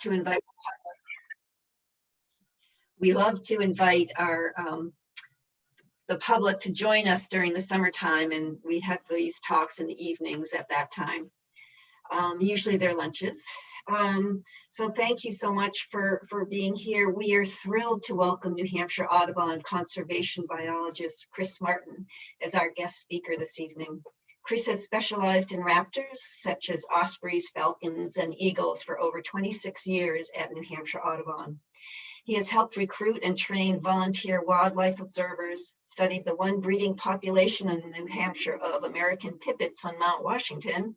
to invite our the public to join us during the summertime, and we have these talks in the evenings at that time. Usually they're lunches. So thank you so much for being here. We are thrilled to welcome New Hampshire Audubon conservation biologist Chris Martin as our guest speaker this evening. Chris has specialized in raptors such as ospreys, falcons, and eagles for over 26 years at New Hampshire Audubon. He has helped recruit and train volunteer wildlife observers, studied the one breeding population in New Hampshire of American pipits on Mount Washington,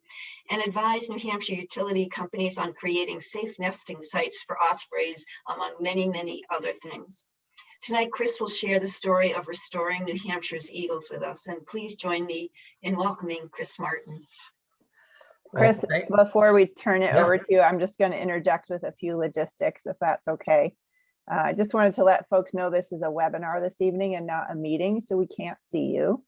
and advised New Hampshire utility companies on creating safe nesting sites for ospreys, among many, many other things. Tonight, Chris will share the story of restoring New Hampshire's eagles with us, and please join me in welcoming Chris Martin. Chris, before we turn it over to you, I'm just going to interject with a few logistics, if that's okay. I just wanted to let folks know this is a webinar this evening and not a meeting, so we can't see you.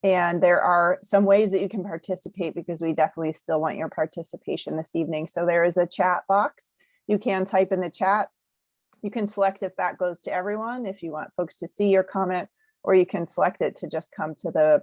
And there are some ways that you can participate, because we definitely still want your participation this evening. So there is a chat box. You can type in the chat. You can select if that goes to everyone, if you want folks to see your comment, or you can select it to just come to the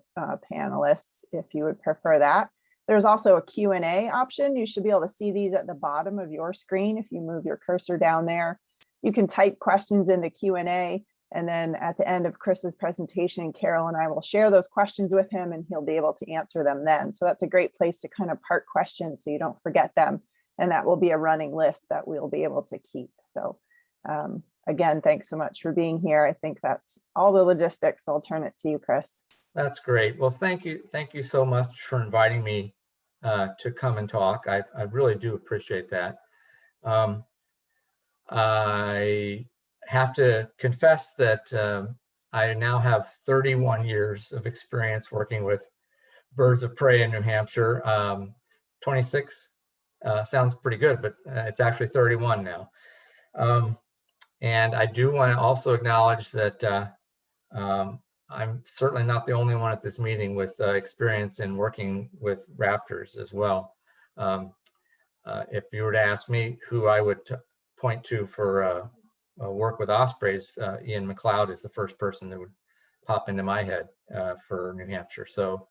panelists if you would prefer that. There's also a Q&A option. You should be able to see these at the bottom of your screen. If you move your cursor down there, you can type questions in the Q&A, and then at the end of Chris's presentation, Carol and I will share those questions with him, and he'll be able to answer them then. So that's a great place to kind of park questions so you don't forget them. And that will be a running list that we'll be able to keep. So again, thanks so much for being here. I think that's all the logistics. I'll turn it to you, Chris. That's great. Well, thank you. Thank you so much for inviting me to come and talk. I really do appreciate that. I have to confess that I now have 31 years of experience working with birds of prey in New Hampshire. 26 sounds pretty good, but it's actually 31 now. And I do want to also acknowledge that I'm certainly not the only one at this meeting with experience in working with raptors as well. If you were to ask me who I would point to for work with ospreys, Ian McLeod is the first person that would pop into my head for New Hampshire. So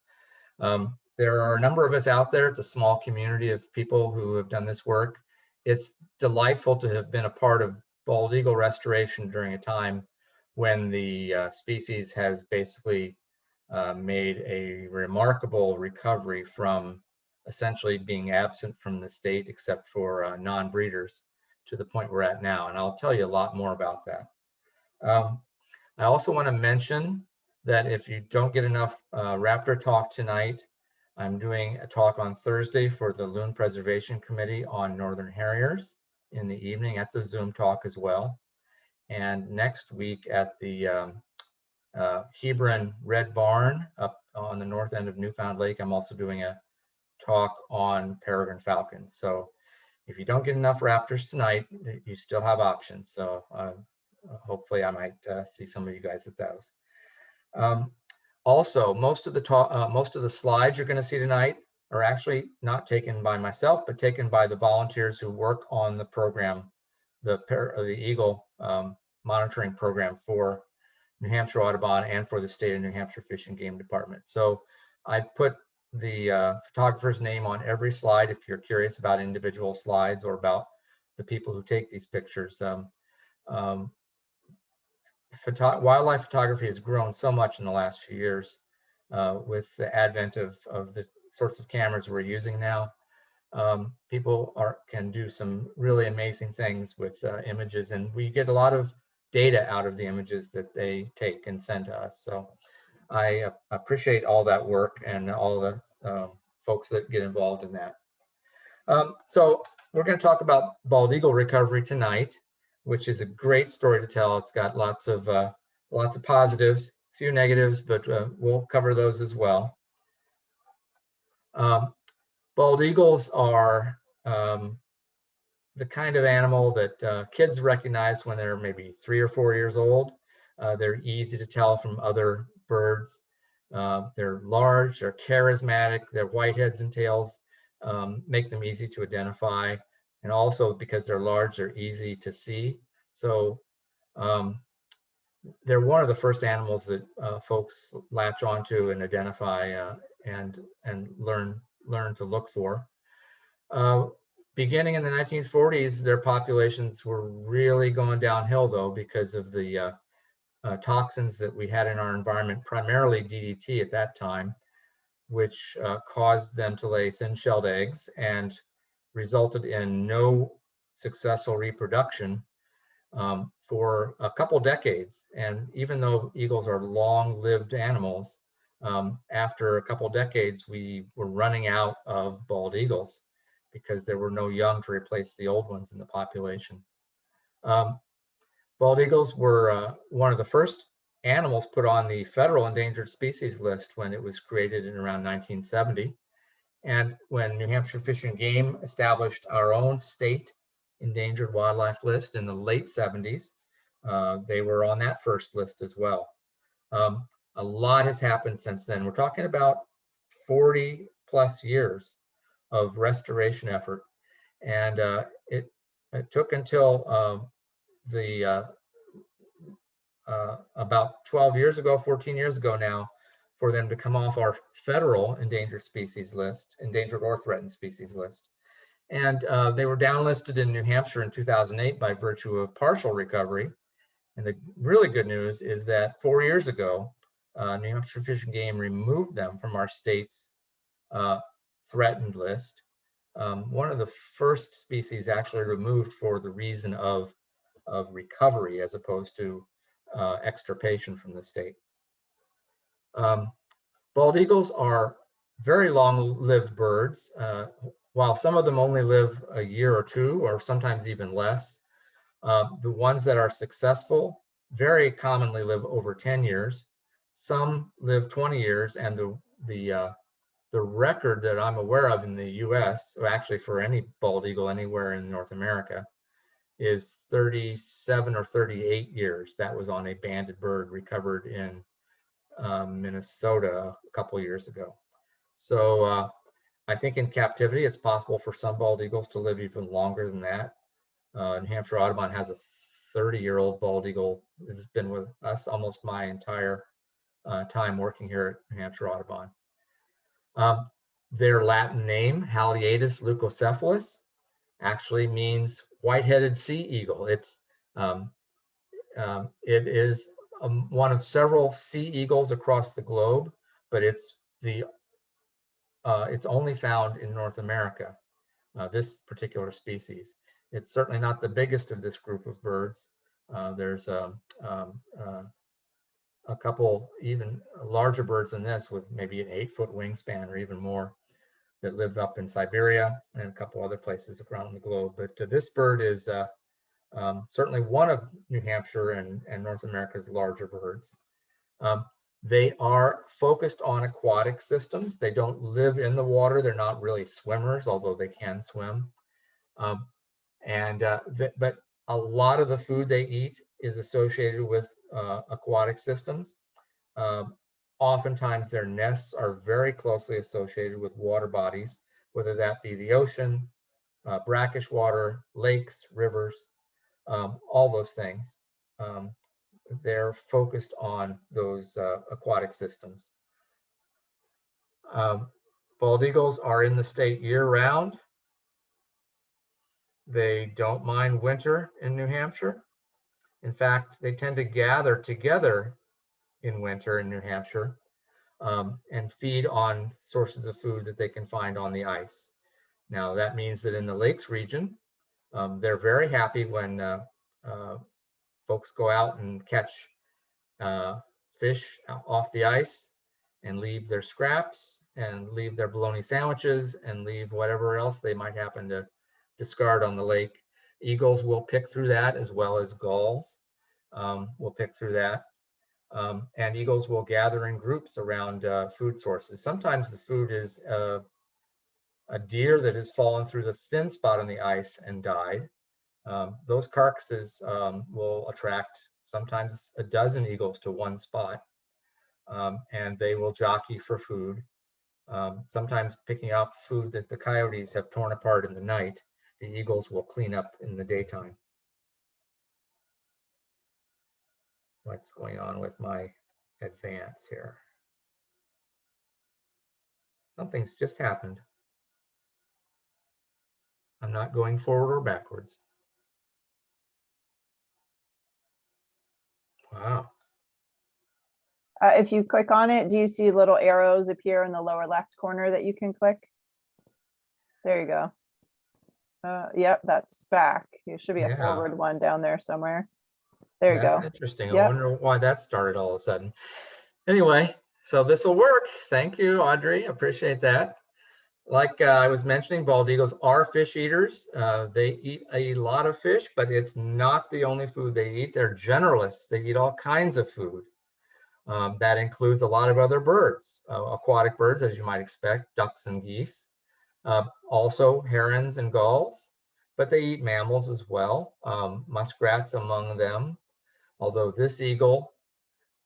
there are a number of us out there. It's a small community of people who have done this work. It's delightful to have been a part of bald eagle restoration during a time when the species has basically made a remarkable recovery from essentially being absent from the state except for non-breeders to the point we're at now. And I'll tell you a lot more about that. I also want to mention that if you don't get enough raptor talk tonight, I'm doing a talk on Thursday for the Loon Preservation Committee on Northern Harriers in the evening. That's a Zoom talk as well. And next week at the Hebron Red Barn up on the north end of Newfound Lake, I'm also doing a talk on Peregrine Falcons. So if you don't get enough raptors tonight, you still have options. So hopefully I might see some of you guys at those. Also, most of the slides you're going to see tonight are actually not taken by myself, but taken by the volunteers who work on the program, the Eagle monitoring program for New Hampshire Audubon and for the state of New Hampshire Fish and Game Department. So I put the photographer's name on every slide if you're curious about individual slides or about the people who take these pictures. Wildlife photography has grown so much in the last few years with the advent of the sorts of cameras we're using now. People can do some really amazing things with images, and we get a lot of data out of the images that they take and send to us. So I appreciate all that work and all the folks that get involved in that. So we're going to talk about bald eagle recovery tonight, which is a great story to tell. It's got lots of positives, a few negatives, but we'll cover those as well. Bald eagles are the kind of animal that kids recognize when they're maybe 3 or 4 years old. They're easy to tell from other birds. They're large, they're charismatic, their white heads and tails make them easy to identify. and also because they're large, they're easy to see. So they're one of the first animals that folks latch onto and identify and learn to look for. Beginning in the 1940s, their populations were really going downhill, though, because of the toxins that we had in our environment, primarily DDT at that time, which caused them to lay thin-shelled eggs and resulted in no successful reproduction for a couple decades. And even though eagles are long-lived animals, after a couple decades, we were running out of bald eagles because there were no young to replace the old ones in the population. Bald eagles were one of the first animals put on the federal endangered species list when it was created in around 1970. And when New Hampshire Fish and Game established our own state endangered wildlife list in the late 70s, they were on that first list as well. A lot has happened since then. We're talking about 40 plus years of restoration effort. And it took until about 12 years ago, 14 years ago now, for them to come off our federal endangered species list, endangered or threatened species list. And they were downlisted in New Hampshire in 2008 by virtue of partial recovery. And the really good news is that 4 years ago, New Hampshire Fish and Game removed them from our state's threatened list. One of the first species actually removed for the reason of recovery as opposed to extirpation from the state. Bald eagles are very long-lived birds. While some of them only live a year or two, or sometimes even less, the ones that are successful very commonly live over 10 years. Some live 20 years, and the record that I'm aware of in the US, or actually for any bald eagle anywhere in North America, is 37 or 38 years. That was on a banded bird recovered in Minnesota a couple years ago. So I think in captivity, it's possible for some bald eagles to live even longer than that. New Hampshire Audubon has a 30-year-old bald eagle that's been with us almost my entire time working here at New Hampshire Audubon. Their Latin name, Haliaetus leucocephalus, actually means white-headed sea eagle. It is one of several sea eagles across the globe, but it's only found in North America, this particular species. It's certainly not the biggest of this group of birds. There's a couple even larger birds than this with maybe an 8-foot wingspan or even more that live up in Siberia and a couple other places around the globe. But this bird is certainly one of New Hampshire and North America's larger birds. They are focused on aquatic systems. They don't live in the water. They're not really swimmers, although they can swim. But a lot of the food they eat is associated with aquatic systems. Oftentimes their nests are very closely associated with water bodies, whether that be the ocean, brackish water, lakes, rivers, all those things. They're focused on those aquatic systems. Bald eagles are in the state year-round. They don't mind winter in New Hampshire. In fact, they tend to gather together in winter in New Hampshire and feed on sources of food that they can find on the ice. Now, that means that in the lakes region, they're very happy when folks go out and catch fish off the ice and leave their scraps and leave their bologna sandwiches and leave whatever else they might happen to discard on the lake. Eagles will pick through that, as well as gulls will pick through that. And eagles will gather in groups around food sources. Sometimes the food is a deer that has fallen through the thin spot on the ice and died. Those carcasses will attract sometimes a dozen eagles to one spot, and they will jockey for food, sometimes picking up food that the coyotes have torn apart in the night. the eagles will clean up in the daytime. What's going on with my advance here? Something's just happened. I'm not going forward or backwards. Wow. If you click on it, do you see little arrows appear in the lower left corner that you can click? There you go. Yep, that's back. There should be a forward one down there somewhere. There you go. Interesting. Yep. I wonder why that started all of a sudden. Anyway, so this will work. Thank you, Audrey. Appreciate that. Like I was mentioning, bald eagles are fish eaters. They eat a lot of fish, but it's not the only food they eat. They're generalists. They eat all kinds of food. That includes a lot of other birds, aquatic birds, as you might expect, ducks and geese. Also herons and gulls, but they eat mammals as well, muskrats among them. Although this eagle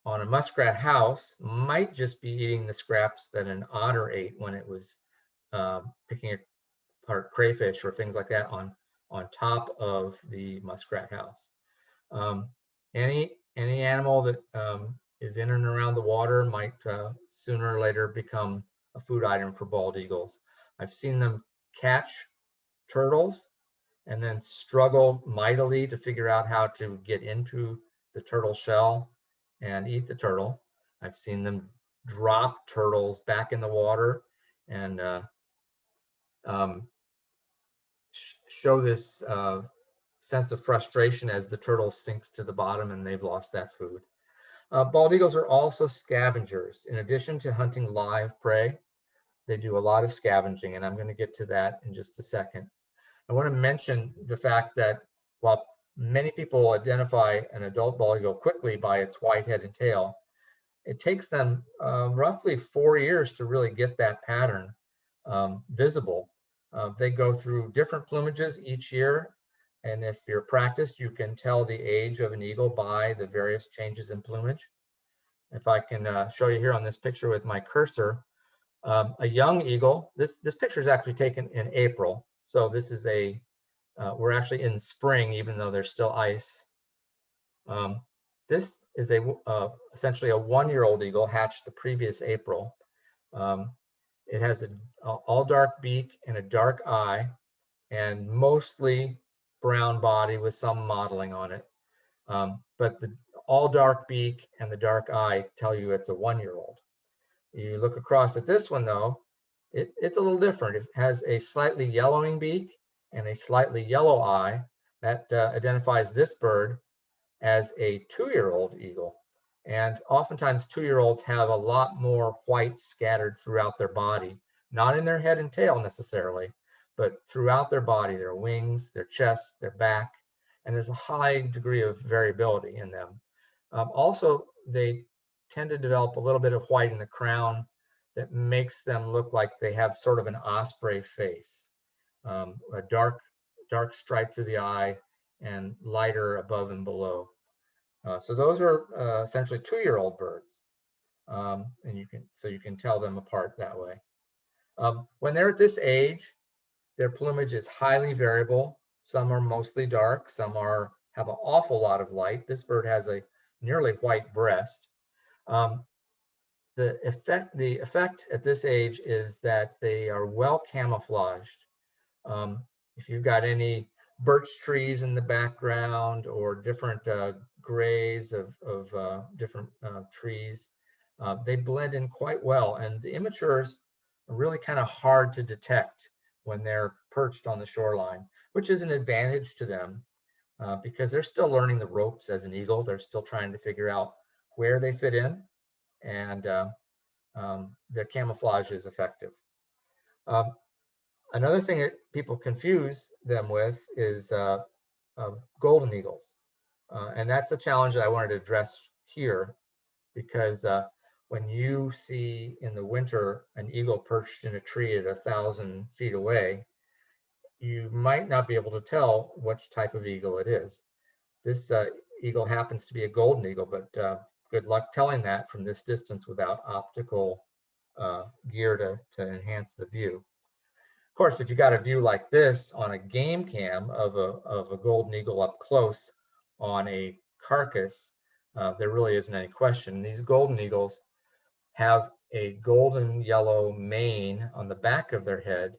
on a muskrat house might just be eating the scraps that an otter ate when it was picking apart crayfish or things like that on top of the muskrat house. Any animal that is in and around the water might sooner or later become a food item for bald eagles. I've seen them catch turtles and then struggle mightily to figure out how to get into the turtle shell and eat the turtle. I've seen them drop turtles back in the water and show this sense of frustration as the turtle sinks to the bottom and they've lost that food. Bald eagles are also scavengers. In addition to hunting live prey, they do a lot of scavenging, and I'm going to get to that in just a second. I want to mention the fact that while many people identify an adult bald eagle quickly by its white head and tail, it takes them roughly 4 years to really get that pattern visible. They go through different plumages each year, and if you're practiced, you can tell the age of an eagle by the various changes in plumage. If I can show you here on this picture with my cursor, a young eagle, this picture is actually taken in April. So this is we're actually in spring, even though there's still ice. This is essentially a 1-year-old eagle hatched the previous April. It has an all dark beak and a dark eye and mostly brown body with some mottling on it. But the all dark beak and the dark eye tell you it's a 1-year-old. You look across at this one though, it's a little different. It has a slightly yellowing beak and a slightly yellow eye. That identifies this bird as a 2-year-old eagle. And oftentimes 2-year-olds have a lot more white scattered throughout their body, not in their head and tail necessarily, but throughout their body, their wings, their chest, their back, and there's a high degree of variability in them. Also, they tend to develop a little bit of white in the crown that makes them look like they have sort of an osprey face, a dark stripe through the eye and lighter above and below. So those are essentially 2-year-old birds, and you can tell them apart that way. When they're at this age, their plumage is highly variable. Some are mostly dark, some have an awful lot of light. This bird has a nearly white breast. The effect at this age is that they are well camouflaged. If you've got any birch trees in the background or different grays of different trees, they blend in quite well. And the immatures are really kind of hard to detect when they're perched on the shoreline, which is an advantage to them because they're still learning the ropes as an eagle. They're still trying to figure out where they fit in, and their camouflage is effective. Another thing that people confuse them with is golden eagles. And that's a challenge that I wanted to address here because when you see in the winter an eagle perched in a tree at 1,000 feet away, you might not be able to tell which type of eagle it is. This eagle happens to be a golden eagle, but good luck telling that from this distance without optical gear to enhance the view. course, if you got a view like this on a game cam of a golden eagle up close on a carcass, there really isn't any question. These golden eagles have a golden yellow mane on the back of their head,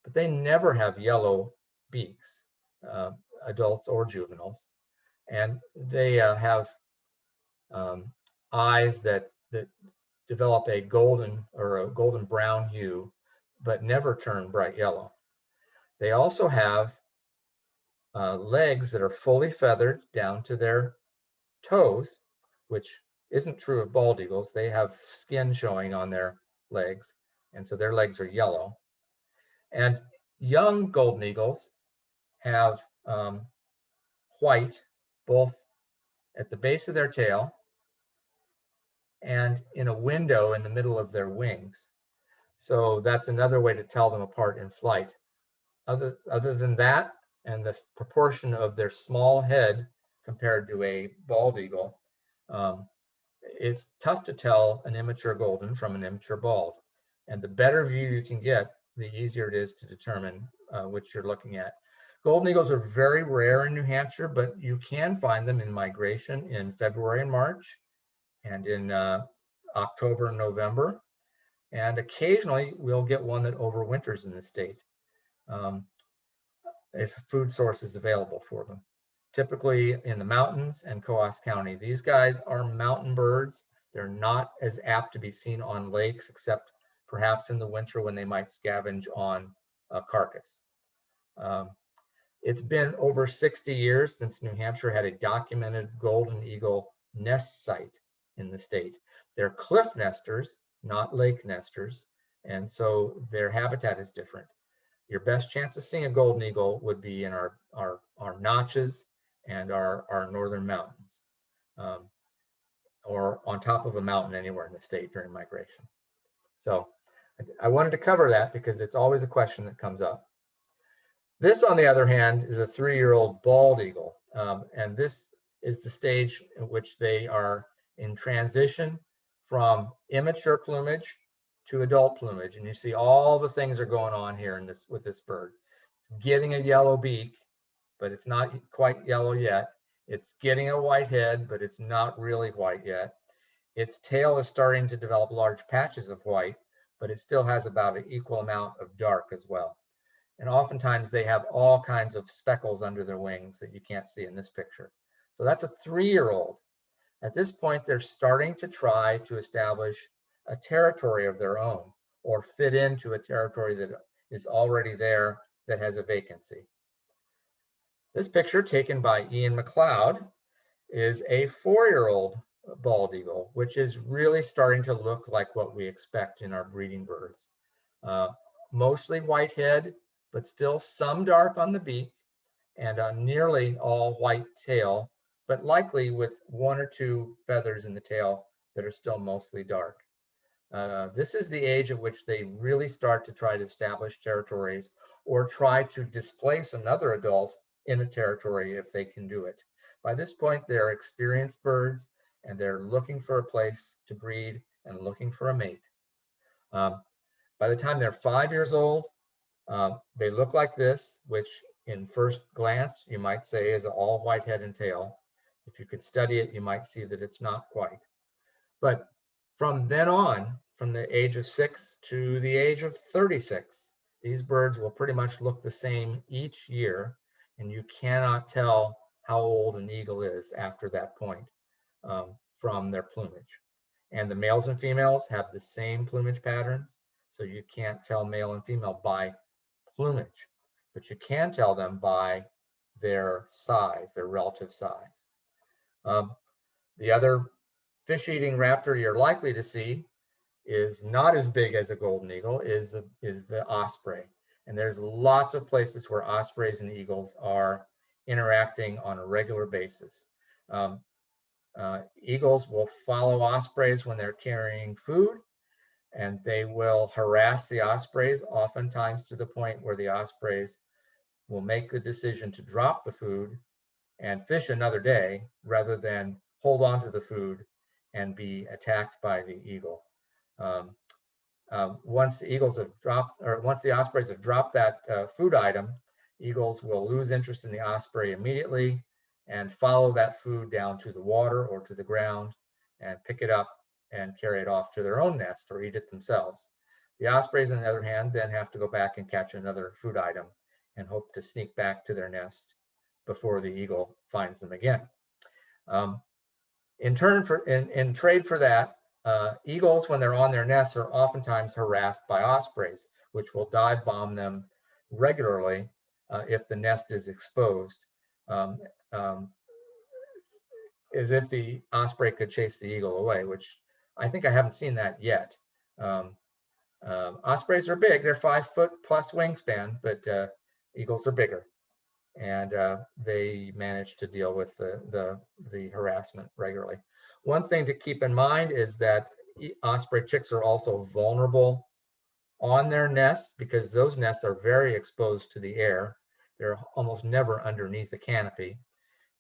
but they never have yellow beaks, adults or juveniles. And they have eyes that develop a golden or a golden brown hue, but never turn bright yellow. They also have legs that are fully feathered down to their toes, which isn't true of bald eagles. They have skin showing on their legs, and so their legs are yellow. And young golden eagles have white both at the base of their tail and in a window in the middle of their wings. So that's another way to tell them apart in flight. Other than that, and the proportion of their small head compared to a bald eagle, it's tough to tell an immature golden from an immature bald. And the better view you can get, the easier it is to determine which you're looking at. Golden eagles are very rare in New Hampshire, but you can find them in migration in February and March, and in October and November. And occasionally we'll get one that overwinters in the state if food source is available for them. Typically in the mountains and Coos County. These guys are mountain birds. They're not as apt to be seen on lakes, except perhaps in the winter when they might scavenge on a carcass. It's been over 60 years since New Hampshire had a documented golden eagle nest site in the state. They're cliff nesters, not lake nesters, and so their habitat is different. Your best chance of seeing a golden eagle would be in our notches and our northern mountains, or on top of a mountain anywhere in the state during migration. So I wanted to cover that because it's always a question that comes up. This, on the other hand, is a 3-year-old bald eagle, and this is the stage in which they are in transition from immature plumage to adult plumage. And you see all the things are going on here in this with this bird. It's getting a yellow beak, but it's not quite yellow yet. It's getting a white head, but it's not really white yet. Its tail is starting to develop large patches of white, but it still has about an equal amount of dark as well. And oftentimes they have all kinds of speckles under their wings that you can't see in this picture. So that's a 3-year-old. At this point, they're starting to try to establish a territory of their own or fit into a territory that is already there that has a vacancy. This picture, taken by Ian McLeod, is a 4-year-old bald eagle, which is really starting to look like what we expect in our breeding birds. Mostly white head, but still some dark on the beak, and a nearly all white tail, but likely with 1 or 2 feathers in the tail that are still mostly dark. This is the age at which they really start to try to establish territories or try to displace another adult in a territory if they can do it. By this point, they're experienced birds and they're looking for a place to breed and looking for a mate. By the time they're 5 years old, they look like this, which in first glance, you might say is all white head and tail. If you could study it, you might see that it's not quite. But from then on, from the age of 6 to the age of 36, these birds will pretty much look the same each year, and you cannot tell how old an eagle is after that point from their plumage. And the males and females have the same plumage patterns, so you can't tell male and female by plumage, but you can tell them by their size, their relative size. The other fish-eating raptor you're likely to see is not as big as a golden eagle, is the osprey. And there's lots of places where ospreys and eagles are interacting on a regular basis. Eagles will follow ospreys when they're carrying food, and they will harass the ospreys, oftentimes to the point where the ospreys will make the decision to drop the food and fish another day rather than hold on to the food and be attacked by the eagle. once the eagles have dropped, or once the ospreys have dropped that food item, eagles will lose interest in the osprey immediately and follow that food down to the water or to the ground and pick it up and carry it off to their own nest or eat it themselves. The ospreys, on the other hand, then have to go back and catch another food item and hope to sneak back to their nest before the eagle finds them again. In trade for that, eagles, when they're on their nests, are oftentimes harassed by ospreys, which will dive bomb them regularly if the nest is exposed, as if the osprey could chase the eagle away, which I think I haven't seen that yet. Ospreys are big; they're 5 foot plus wingspan, but eagles are bigger, and they manage to deal with the harassment regularly. One thing to keep in mind is that osprey chicks are also vulnerable on their nests because those nests are very exposed to the air. They're almost never underneath a canopy.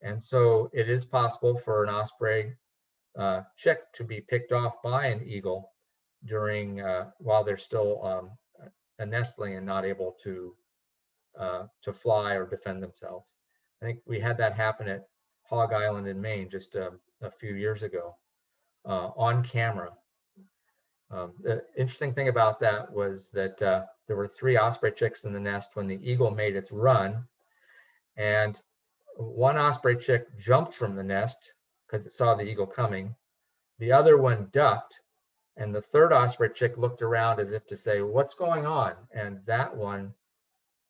And so it is possible for an osprey chick to be picked off by an eagle during while they're still a nestling and not able to fly or defend themselves. I think we had that happen at Hog Island in Maine just a few years ago on camera. The interesting thing about that was that there were 3 osprey chicks in the nest when the eagle made its run, and one osprey chick jumped from the nest because it saw the eagle coming. The other one ducked, and the 3rd osprey chick looked around as if to say, "What's going on?" And that one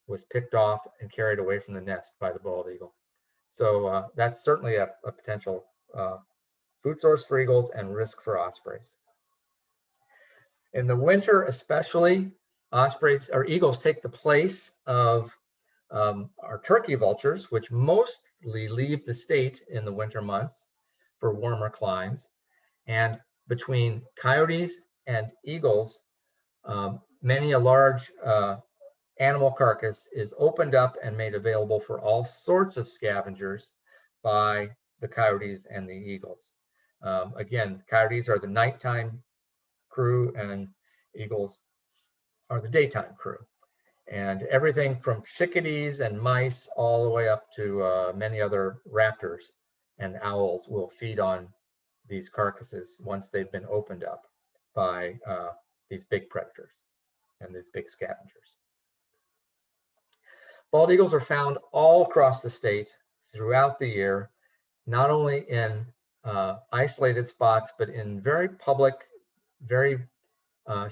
was picked off and carried away from the nest by the bald eagle. So that's certainly a potential food source for eagles and risk for ospreys. In the winter, especially, ospreys or eagles take the place of our turkey vultures, which mostly leave the state in the winter months for warmer climes. And between coyotes and eagles, many a large animal carcass is opened up and made available for all sorts of scavengers by the coyotes and the eagles. Again, coyotes are the nighttime crew and eagles are the daytime crew. And everything from chickadees and mice all the way up to many other raptors and owls will feed on these carcasses once they've been opened up by these big predators and these big scavengers. Bald eagles are found all across the state throughout the year, not only in isolated spots, but in very public, very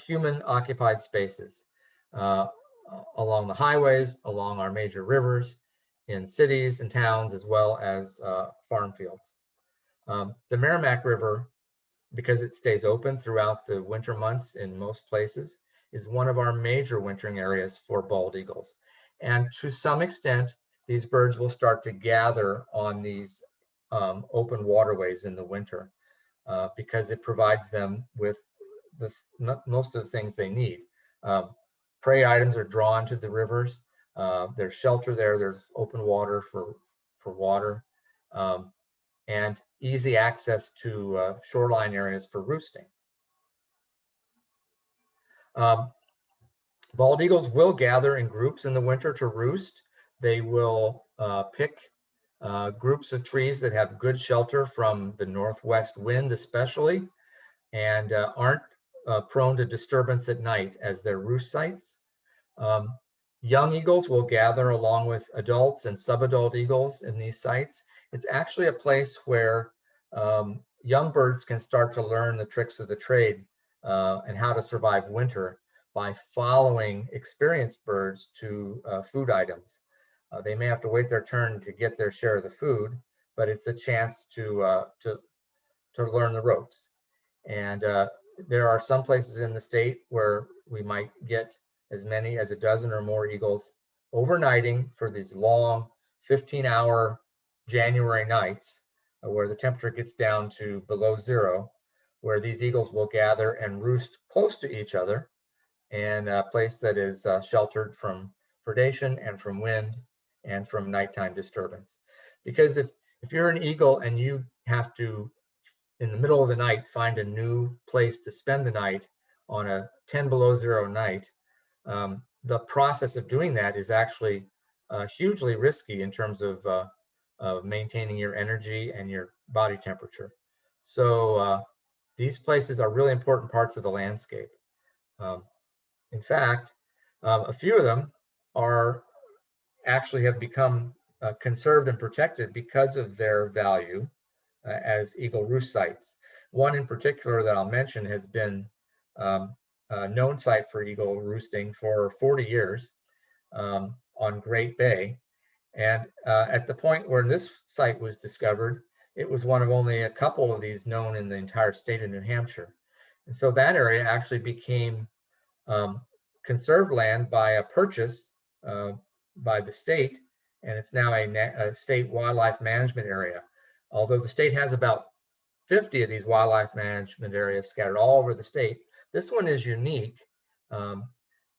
human-occupied spaces, along the highways, along our major rivers, in cities and towns, as well as farm fields. The Merrimack River, because it stays open throughout the winter months in most places, is one of our major wintering areas for bald eagles. And to some extent, these birds will start to gather on these open waterways in the winter because it provides them with most of the things they need. Prey items are drawn to the rivers. There's shelter there. There's open water for water, and easy access to shoreline areas for roosting. Bald eagles will gather in groups in the winter to roost. They will pick groups of trees that have good shelter from the northwest wind especially, and aren't prone to disturbance at night as their roost sites. Young eagles will gather along with adults and subadult eagles in these sites. It's actually a place where young birds can start to learn the tricks of the trade and how to survive winter by following experienced birds to food items. They may have to wait their turn to get their share of the food, but it's a chance to learn the ropes. And there are some places in the state where we might get as many as a dozen or more eagles overnighting for these long 15-hour January nights where the temperature gets down to below 0, where these eagles will gather and roost close to each other in a place that is sheltered from predation and from wind and from nighttime disturbance. Because if you're an eagle and you have to, in the middle of the night, find a new place to spend the night on a 10 below zero night, the process of doing that is actually hugely risky in terms of maintaining your energy and your body temperature. So these places are really important parts of the landscape. In fact, a few of them are actually have become conserved and protected because of their value as eagle roost sites. One in particular that I'll mention has been a known site for eagle roosting for 40 years on Great Bay. And at the point where this site was discovered, it was one of only a couple of these known in the entire state of New Hampshire. And so that area actually became conserved land by a purchase by the state, and it's now a state wildlife management area. Although the state has about 50 of these wildlife management areas scattered all over the state, this one is unique.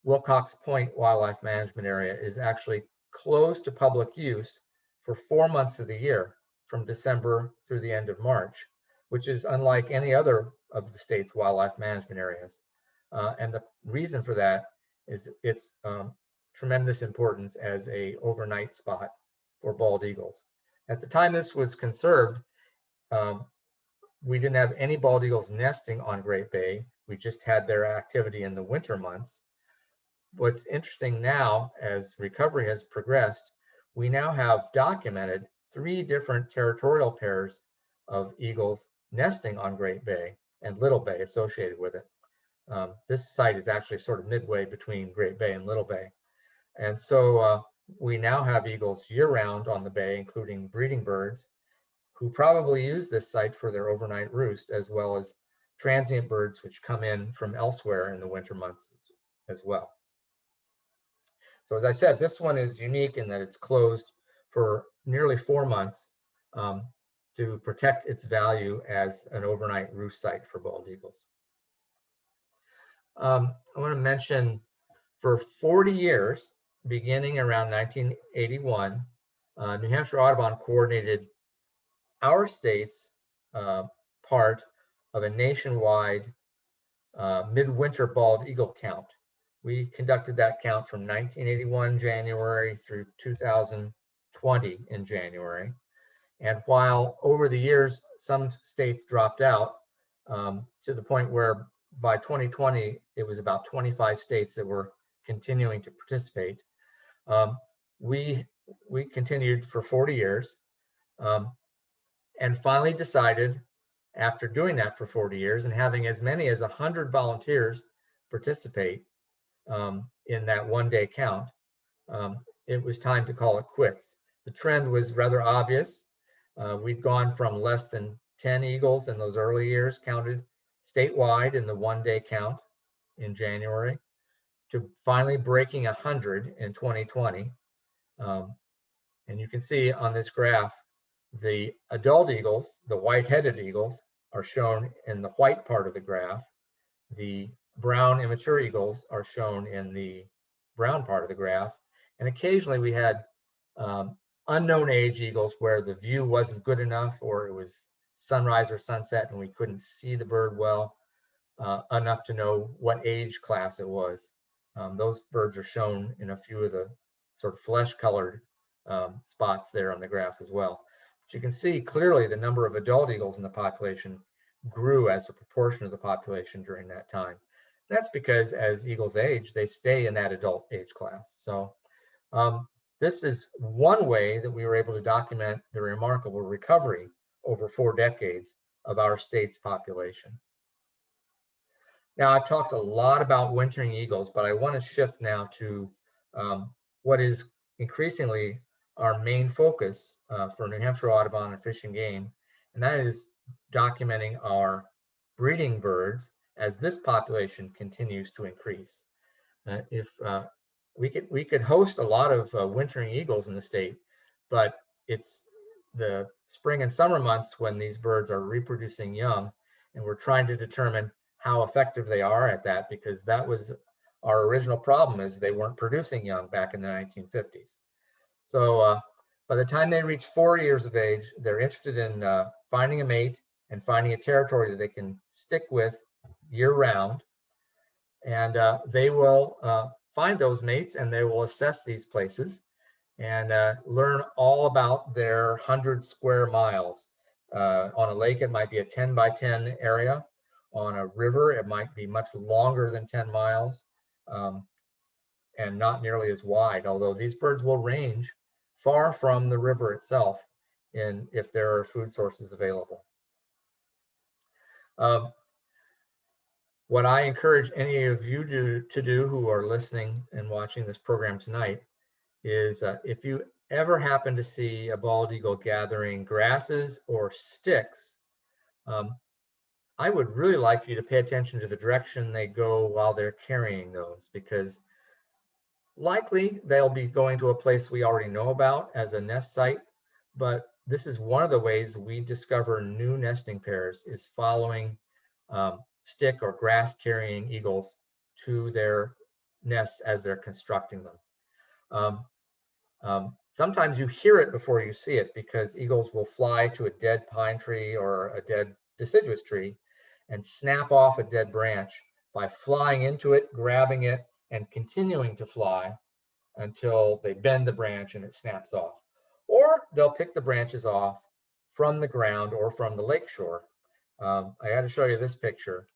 Wilcox Point Wildlife Management Area is actually closed to public use for 4 months of the year, from December through the end of March, which is unlike any other of the state's wildlife management areas. And the reason for that is its tremendous importance as a overnight spot for bald eagles. At the time this was conserved, we didn't have any bald eagles nesting on Great Bay. We just had their activity in the winter months. What's interesting now, as recovery has progressed, we now have documented 3 different territorial pairs of eagles nesting on Great Bay and Little Bay associated with it. This site is actually sort of midway between Great Bay and Little Bay. And so we now have eagles year-round on the bay, including breeding birds, who probably use this site for their overnight roost, as well as transient birds which come in from elsewhere in the winter months as well. So as I said, this one is unique in that it's closed for nearly 4 months to protect its value as an overnight roost site for bald eagles. I want to mention for 40 years, beginning around 1981, New Hampshire Audubon coordinated our state's part of a nationwide midwinter bald eagle count. We conducted that count from 1981 January through 2020 in January. And while over the years, some states dropped out to the point where by 2020, it was about 25 states that were continuing to participate. We continued for 40 years and finally decided, after doing that for 40 years and having as many as 100 volunteers participate in that one-day count, it was time to call it quits. The trend was rather obvious. We'd gone from less than 10 eagles in those early years counted statewide in the one-day count in January to finally breaking 100 in 2020. And you can see on this graph, the adult eagles, the white-headed eagles, are shown in the white part of the graph. The brown immature eagles are shown in the brown part of the graph. And occasionally we had unknown age eagles where the view wasn't good enough, or it was sunrise or sunset and we couldn't see the bird well enough to know what age class it was. Those birds are shown in a few of the sort of flesh-colored spots there on the graph as well. But you can see clearly the number of adult eagles in the population grew as a proportion of the population during that time. That's because as eagles age, they stay in that adult age class. So this is one way that we were able to document the remarkable recovery over 4 decades of our state's population. Now, I've talked a lot about wintering eagles, but I want to shift now to what is increasingly our main focus for New Hampshire Audubon and Fish and Game, and that is documenting our breeding birds as this population continues to increase. We could host a lot of wintering eagles in the state, but it's the spring and summer months when these birds are reproducing young, and we're trying to determine how effective they are at that, because that was our original problem, is they weren't producing young back in the 1950s. So by the time they reach 4 years of age, they're interested in finding a mate and finding a territory that they can stick with year round. And they will find those mates, and they will assess these places and learn all about their 100 square miles. On a lake, it might be a 10 by 10 area. On a river, it might be much longer than 10 miles and not nearly as wide, although these birds will range far from the river itself if there are food sources available. What I encourage any of you to do who are listening and watching this program tonight is if you ever happen to see a bald eagle gathering grasses or sticks, I would really like you to pay attention to the direction they go while they're carrying those, because likely they'll be going to a place we already know about as a nest site, but this is one of the ways we discover new nesting pairs, is following stick or grass carrying eagles to their nests as they're constructing them. Sometimes you hear it before you see it, because eagles will fly to a dead pine tree or a dead deciduous tree and snap off a dead branch by flying into it, grabbing it, and continuing to fly until they bend the branch and it snaps off. Or they'll pick the branches off from the ground or from the lakeshore. I got to show you this picture.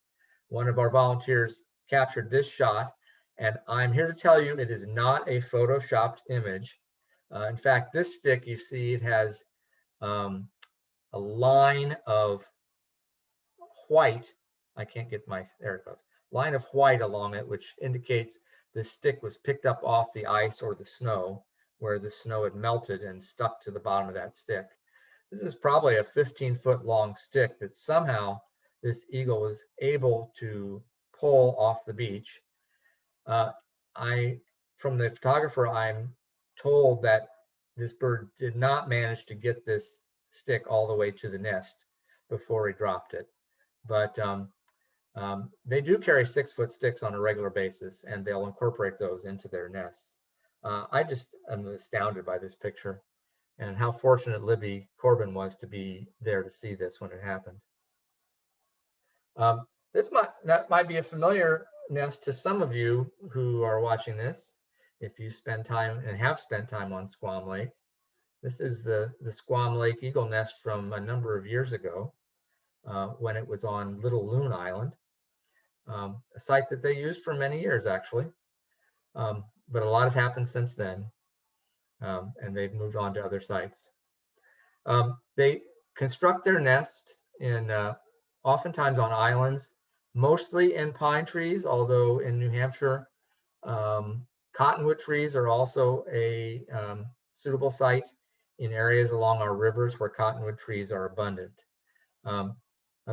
One of our volunteers captured this shot, and I'm here to tell you it is not a photoshopped image. In fact, this stick, you see, it has a line of white. I can't get there it goes. Line of white along it, which indicates this stick was picked up off the ice or the snow, where the snow had melted and stuck to the bottom of that stick. This is probably a 15-foot long stick that somehow this eagle was able to pull off the beach. From the photographer, I'm told that this bird did not manage to get this stick all the way to the nest before he dropped it. But they do carry 6-foot sticks on a regular basis, and they'll incorporate those into their nests. I just am astounded by this picture and how fortunate Libby Corbin was to be there to see this when it happened. That might be a familiar nest to some of you who are watching this, if you spend time and have spent time on Squam Lake. This is the Squam Lake eagle nest from a number of years ago when it was on Little Loon Island, a site that they used for many years, actually. But a lot has happened since then, and they've moved on to other sites. They construct their nest in oftentimes on islands, mostly in pine trees, although in New Hampshire, cottonwood trees are also a suitable site in areas along our rivers where cottonwood trees are abundant.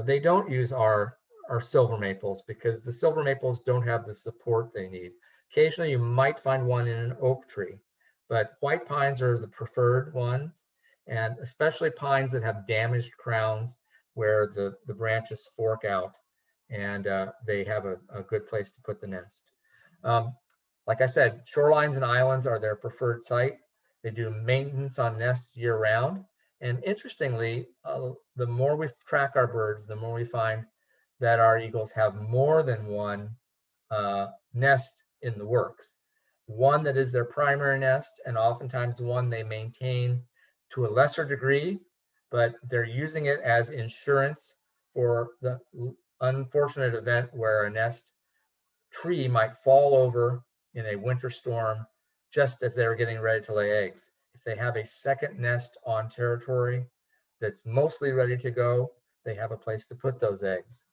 They don't use our silver maples, because the silver maples don't have the support they need. Occasionally you might find one in an oak tree, but white pines are the preferred ones, and especially pines that have damaged crowns where the branches fork out, and they have a good place to put the nest. Like I said, shorelines and islands are their preferred site. They do maintenance on nests year round. And interestingly, the more we track our birds, the more we find that our eagles have more than one nest in the works. One that is their primary nest, and oftentimes one they maintain to a lesser degree, but they're using it as insurance for the unfortunate event where a nest tree might fall over in a winter storm just as they're getting ready to lay eggs. If they have a second nest on territory that's mostly ready to go, they have a place to put those eggs.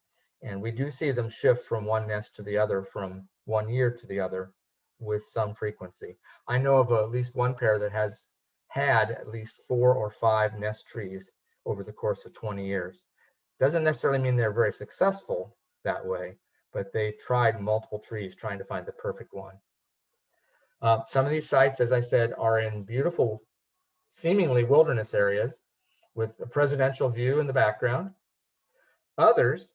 And we do see them shift from one nest to the other, from one year to the other, with some frequency. I know of at least one pair that has had at least 4 or 5 nest trees over the course of 20 years. Doesn't necessarily mean they're very successful that way, but they tried multiple trees trying to find the perfect one. Some of these sites, as I said, are in beautiful, seemingly wilderness areas with a presidential view in the background. Others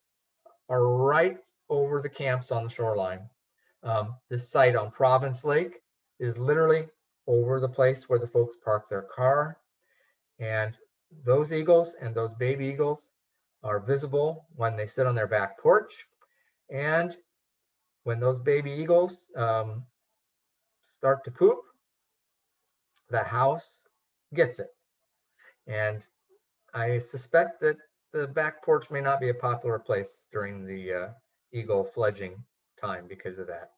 are right over the camps on the shoreline. This site on Province Lake is literally over the place where the folks park their car. And those eagles and those baby eagles are visible when they sit on their back porch. And when those baby eagles start to poop, the house gets it. And I suspect that the back porch may not be a popular place during the eagle fledging time because of that.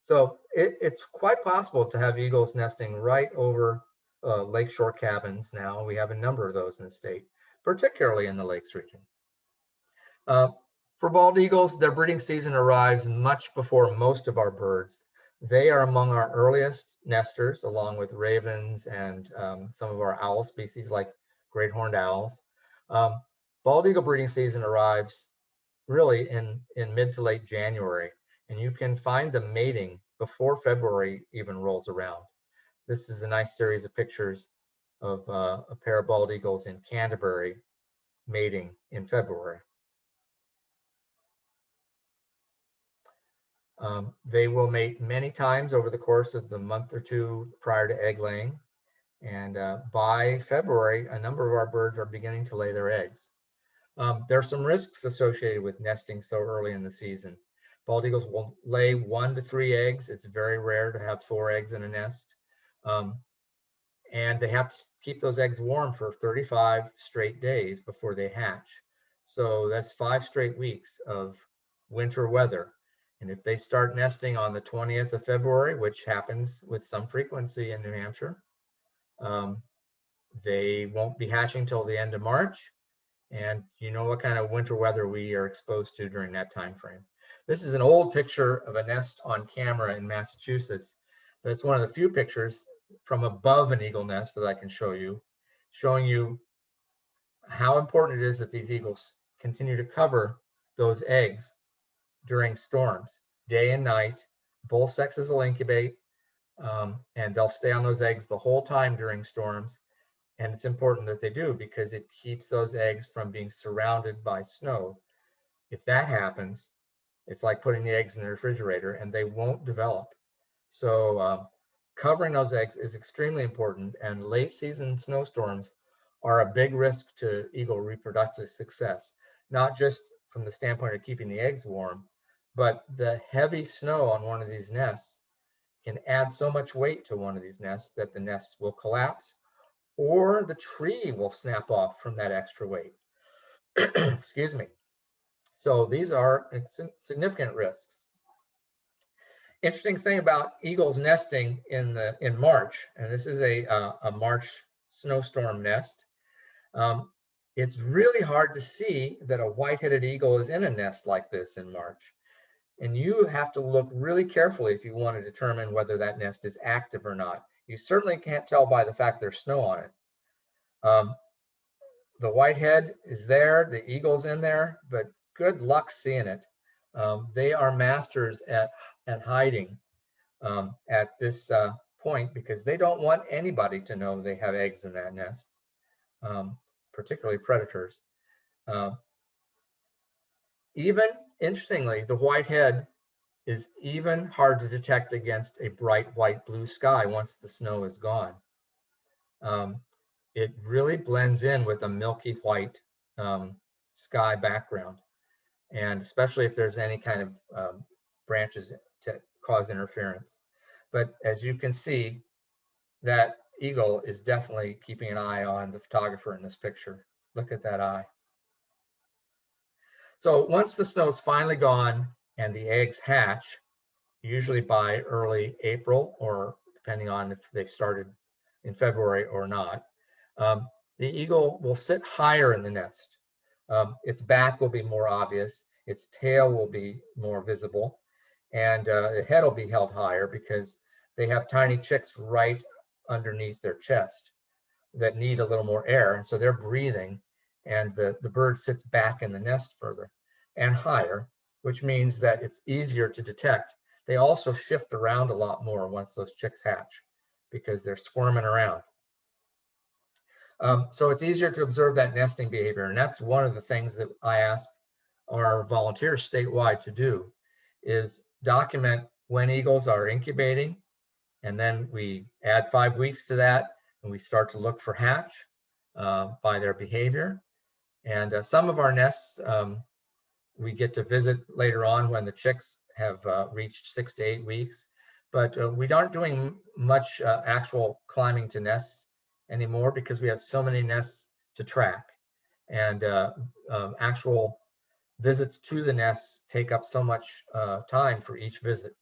So it's quite possible to have eagles nesting right over lakeshore cabins now. We have a number of those in the state, particularly in the lakes region. For bald eagles, their breeding season arrives much before most of our birds. They are among our earliest nesters, along with ravens and some of our owl species like great horned owls. Bald eagle breeding season arrives really in mid to late January, and you can find them mating before February even rolls around. This is a nice series of pictures of a pair of bald eagles in Canterbury mating in February. They will mate many times over the course of the month or two prior to egg laying. And by February, a number of our birds are beginning to lay their eggs. There are some risks associated with nesting so early in the season. Bald eagles will lay 1 to 3 eggs. It's very rare to have 4 eggs in a nest. And they have to keep those eggs warm for 35 straight days before they hatch. So that's 5 straight weeks of winter weather. And if they start nesting on the 20th of February, which happens with some frequency in New Hampshire, they won't be hatching till the end of March. And you know what kind of winter weather we are exposed to during that time frame. This is an old picture of a nest on camera in Massachusetts, but it's one of the few pictures from above an eagle nest that I can show you, showing you how important it is that these eagles continue to cover those eggs during storms, day and night. Both sexes will incubate, and they'll stay on those eggs the whole time during storms. And it's important that they do because it keeps those eggs from being surrounded by snow. If that happens, it's like putting the eggs in the refrigerator and they won't develop. So covering those eggs is extremely important, and late season snowstorms are a big risk to eagle reproductive success, not just from the standpoint of keeping the eggs warm, but the heavy snow on one of these nests can add so much weight to one of these nests that the nest will collapse, or the tree will snap off from that extra weight. Excuse me. So these are significant risks. Interesting thing about eagles nesting in March, and this is a March snowstorm nest. It's really hard to see that a white-headed eagle is in a nest like this in March. And you have to look really carefully if you want to determine whether that nest is active or not. You certainly can't tell by the fact there's snow on it. The whitehead is there, the eagle's in there, but good luck seeing it. They are masters at hiding at this point because they don't want anybody to know they have eggs in that nest, particularly predators. Even interestingly, the whitehead is even hard to detect against a bright white blue sky once the snow is gone. It really blends in with a milky white sky background, and especially if there's any kind of branches to cause interference. But as you can see, that eagle is definitely keeping an eye on the photographer in this picture. Look at that eye. So once the snow is finally gone and the eggs hatch, usually by early April, or depending on if they've started in February or not, the eagle will sit higher in the nest. Its back will be more obvious, its tail will be more visible, and the head will be held higher because they have tiny chicks right underneath their chest that need a little more air, and so they're breathing, and the bird sits back in the nest further and higher, which means that it's easier to detect. They also shift around a lot more once those chicks hatch because they're squirming around. So it's easier to observe that nesting behavior, and that's one of the things that I ask our volunteers statewide to do, is document when eagles are incubating, and then we add 5 weeks to that, and we start to look for hatch by their behavior. And some of our nests we get to visit later on when the chicks have reached 6 to 8 weeks, but we aren't doing much actual climbing to nests anymore because we have so many nests to track, and actual visits to the nests take up so much time for each visit.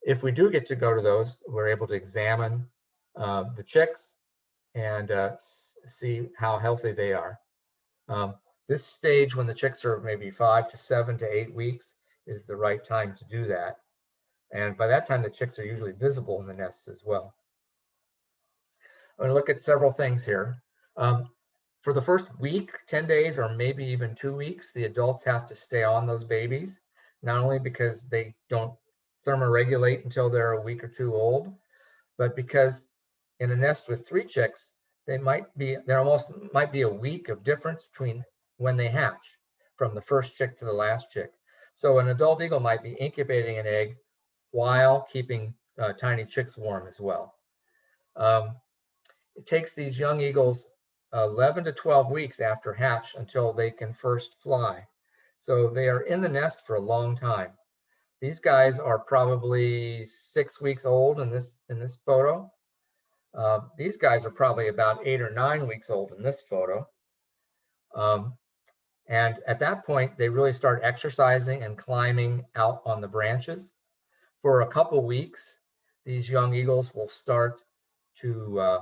If we do get to go to those, we're able to examine the chicks and see how healthy they are. This stage, when the chicks are maybe 5 to 7 to 8 weeks, is the right time to do that. And by that time, the chicks are usually visible in the nests as well. I'm going to look at several things here. For the first week, 10 days, or maybe even 2 weeks, the adults have to stay on those babies, not only because they don't thermoregulate until they're a week or two old, but because in a nest with 3 chicks, there might be a week of difference between when they hatch, from the first chick to the last chick. So an adult eagle might be incubating an egg while keeping tiny chicks warm as well. It takes these young eagles 11 to 12 weeks after hatch until they can first fly. So they are in the nest for a long time. These guys are probably 6 weeks old in this photo. These guys are probably about 8 or 9 weeks old in this photo. And at that point, they really start exercising and climbing out on the branches. For a couple weeks, these young eagles will start to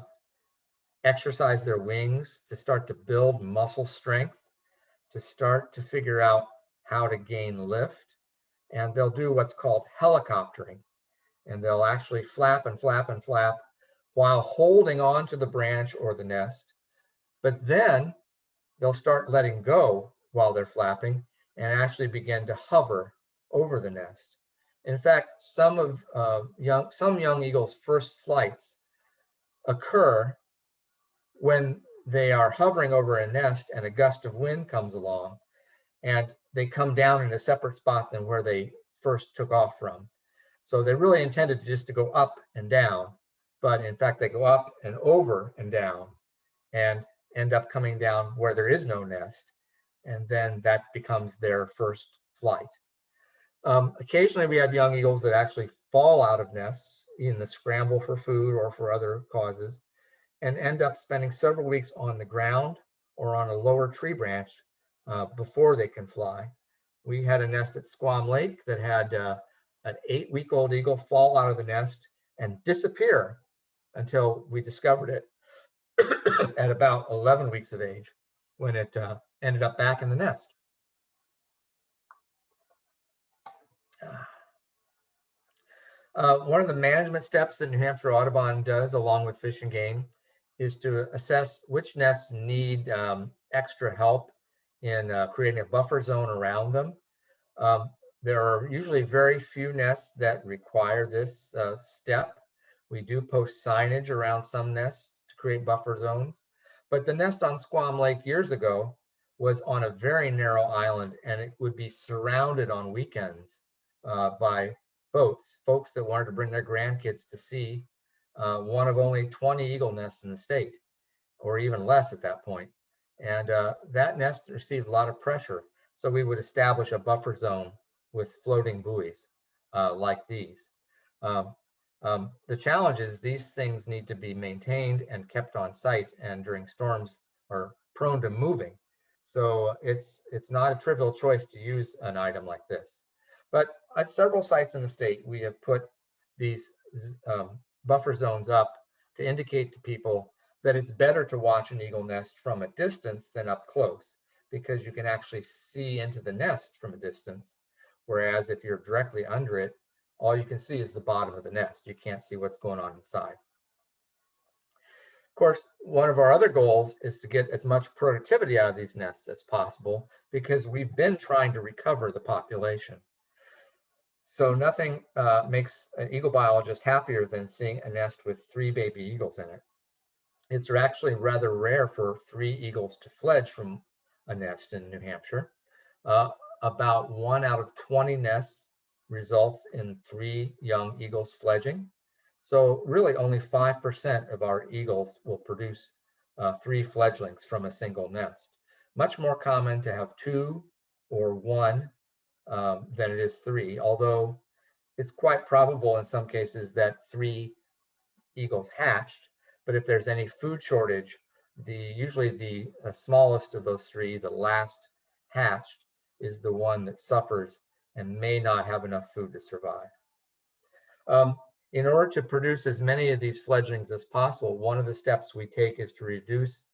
exercise their wings, to start to build muscle strength, to start to figure out how to gain lift. And they'll do what's called helicoptering. And they'll actually flap and flap and flap while holding on to the branch or the nest. But then they'll start letting go while they're flapping and actually begin to hover over the nest. In fact, some young eagles' first flights occur when they are hovering over a nest and a gust of wind comes along, and they come down in a separate spot than where they first took off from. So they really intended just to go up and down, but in fact they go up and over and down and end up coming down where there is no nest, and then that becomes their first flight. Occasionally we have young eagles that actually fall out of nests in the scramble for food or for other causes, and end up spending several weeks on the ground or on a lower tree branch before they can fly. We had a nest at Squam Lake that had an 8-week-old eagle fall out of the nest and disappear until we discovered it at about 11 weeks of age, when it ended up back in the nest. One of the management steps that New Hampshire Audubon does, along with Fish and Game, is to assess which nests need extra help in creating a buffer zone around them. There are usually very few nests that require this step. We do post signage around some nests to create buffer zones, but the nest on Squam Lake years ago was on a very narrow island, and it would be surrounded on weekends by boats, folks that wanted to bring their grandkids to see one of only 20 eagle nests in the state, or even less at that point. And that nest received a lot of pressure. So we would establish a buffer zone with floating buoys like these. The challenge is these things need to be maintained and kept on site, and during storms are prone to moving. So it's not a trivial choice to use an item like this. But at several sites in the state, we have put these buffer zones up to indicate to people that it's better to watch an eagle nest from a distance than up close, because you can actually see into the nest from a distance. Whereas if you're directly under it, all you can see is the bottom of the nest. You can't see what's going on inside. Of course, one of our other goals is to get as much productivity out of these nests as possible, because we've been trying to recover the population. So nothing makes an eagle biologist happier than seeing a nest with 3 baby eagles in it. It's actually rather rare for 3 eagles to fledge from a nest in New Hampshire. About 1 out of 20 nests results in 3 young eagles fledging. So really only 5% of our eagles will produce 3 fledglings from a single nest. Much more common to have 2 or 1 than it is 3, although it's quite probable in some cases that 3 eagles hatched. But if there's any food shortage, usually the smallest of those 3, the last hatched, is the one that suffers and may not have enough food to survive. In order to produce as many of these fledglings as possible, one of the steps we take is to reduce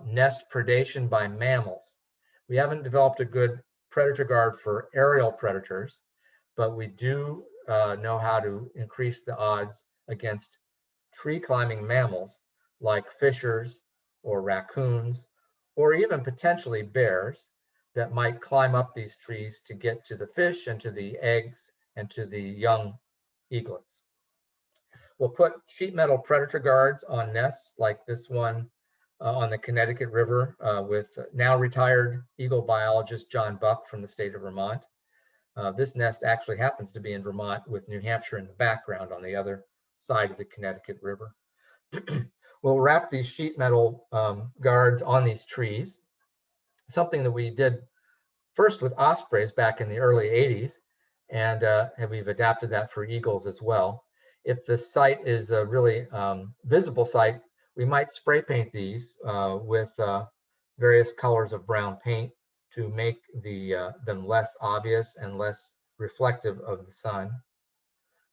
nest predation by mammals. We haven't developed a good predator guard for aerial predators, but we do know how to increase the odds against tree climbing mammals like fishers or raccoons, or even potentially bears that might climb up these trees to get to the fish and to the eggs and to the young eaglets. We'll put sheet metal predator guards on nests like this one on the Connecticut River with now retired eagle biologist John Buck from the state of Vermont. This nest actually happens to be in Vermont with New Hampshire in the background on the other side of the Connecticut River. We'll wrap these sheet metal guards on these trees, something that we did first with ospreys back in the early 80s, and we've adapted that for eagles as well. If the site is a really visible site, we might spray paint these with various colors of brown paint to make them less obvious and less reflective of the sun.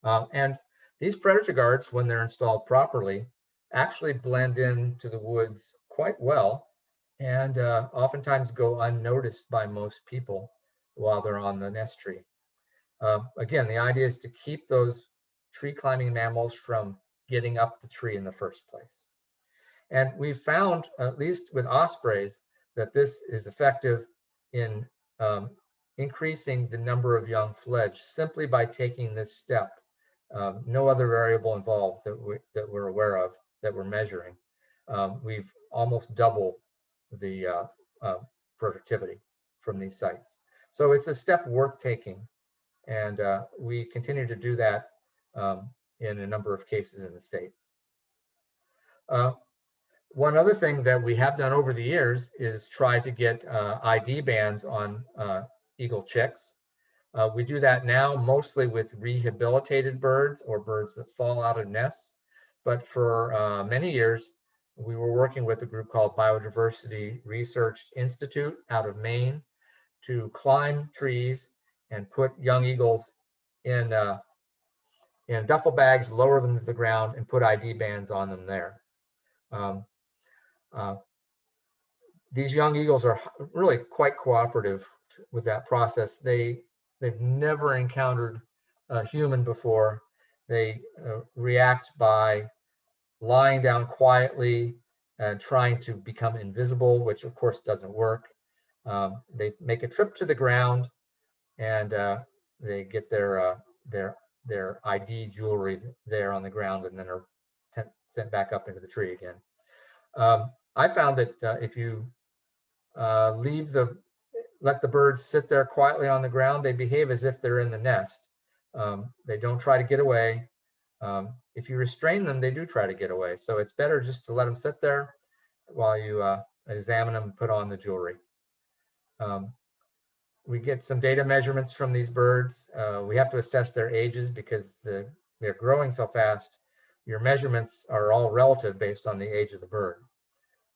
And these predator guards, when they're installed properly, actually blend into the woods quite well and oftentimes go unnoticed by most people while they're on the nest tree. Again, the idea is to keep those tree climbing mammals from getting up the tree in the first place. And we've found, at least with ospreys, that this is effective in increasing the number of young fledge simply by taking this step. No other variable involved that we're aware of, that we're measuring. We've almost doubled the productivity from these sites. So it's a step worth taking. And we continue to do that in a number of cases in the state. One other thing that we have done over the years is try to get ID bands on eagle chicks. We do that now mostly with rehabilitated birds or birds that fall out of nests. But for many years, we were working with a group called Biodiversity Research Institute out of Maine to climb trees and put young eagles in duffel bags, lower them to the ground, and put ID bands on them there. These young eagles are really quite cooperative with that process. They've never encountered a human before. They react by lying down quietly and trying to become invisible, which of course doesn't work. They make a trip to the ground and they get their ID jewelry there on the ground and then are sent back up into the tree again. I found that if you let the birds sit there quietly on the ground, they behave as if they're in the nest. They don't try to get away. If you restrain them, they do try to get away. So it's better just to let them sit there while you examine them and put on the jewelry. We get some data measurements from these birds. We have to assess their ages because they're growing so fast. Your measurements are all relative based on the age of the bird.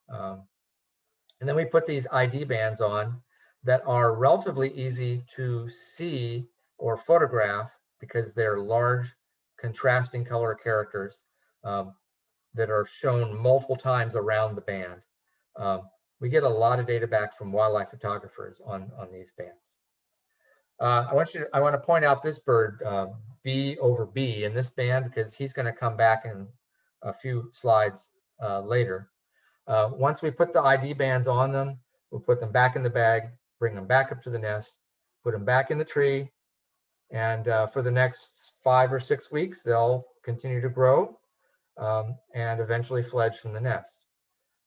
And then we put these ID bands on that are relatively easy to see or photograph because they're large contrasting color characters that are shown multiple times around the band. We get a lot of data back from wildlife photographers on these bands. I want to point out this bird, B over B, in this band because he's going to come back in a few slides later. Once we put the ID bands on them, we'll put them back in the bag, bring them back up to the nest, put them back in the tree, and for the next 5 or 6 weeks, they'll continue to grow and eventually fledge from the nest.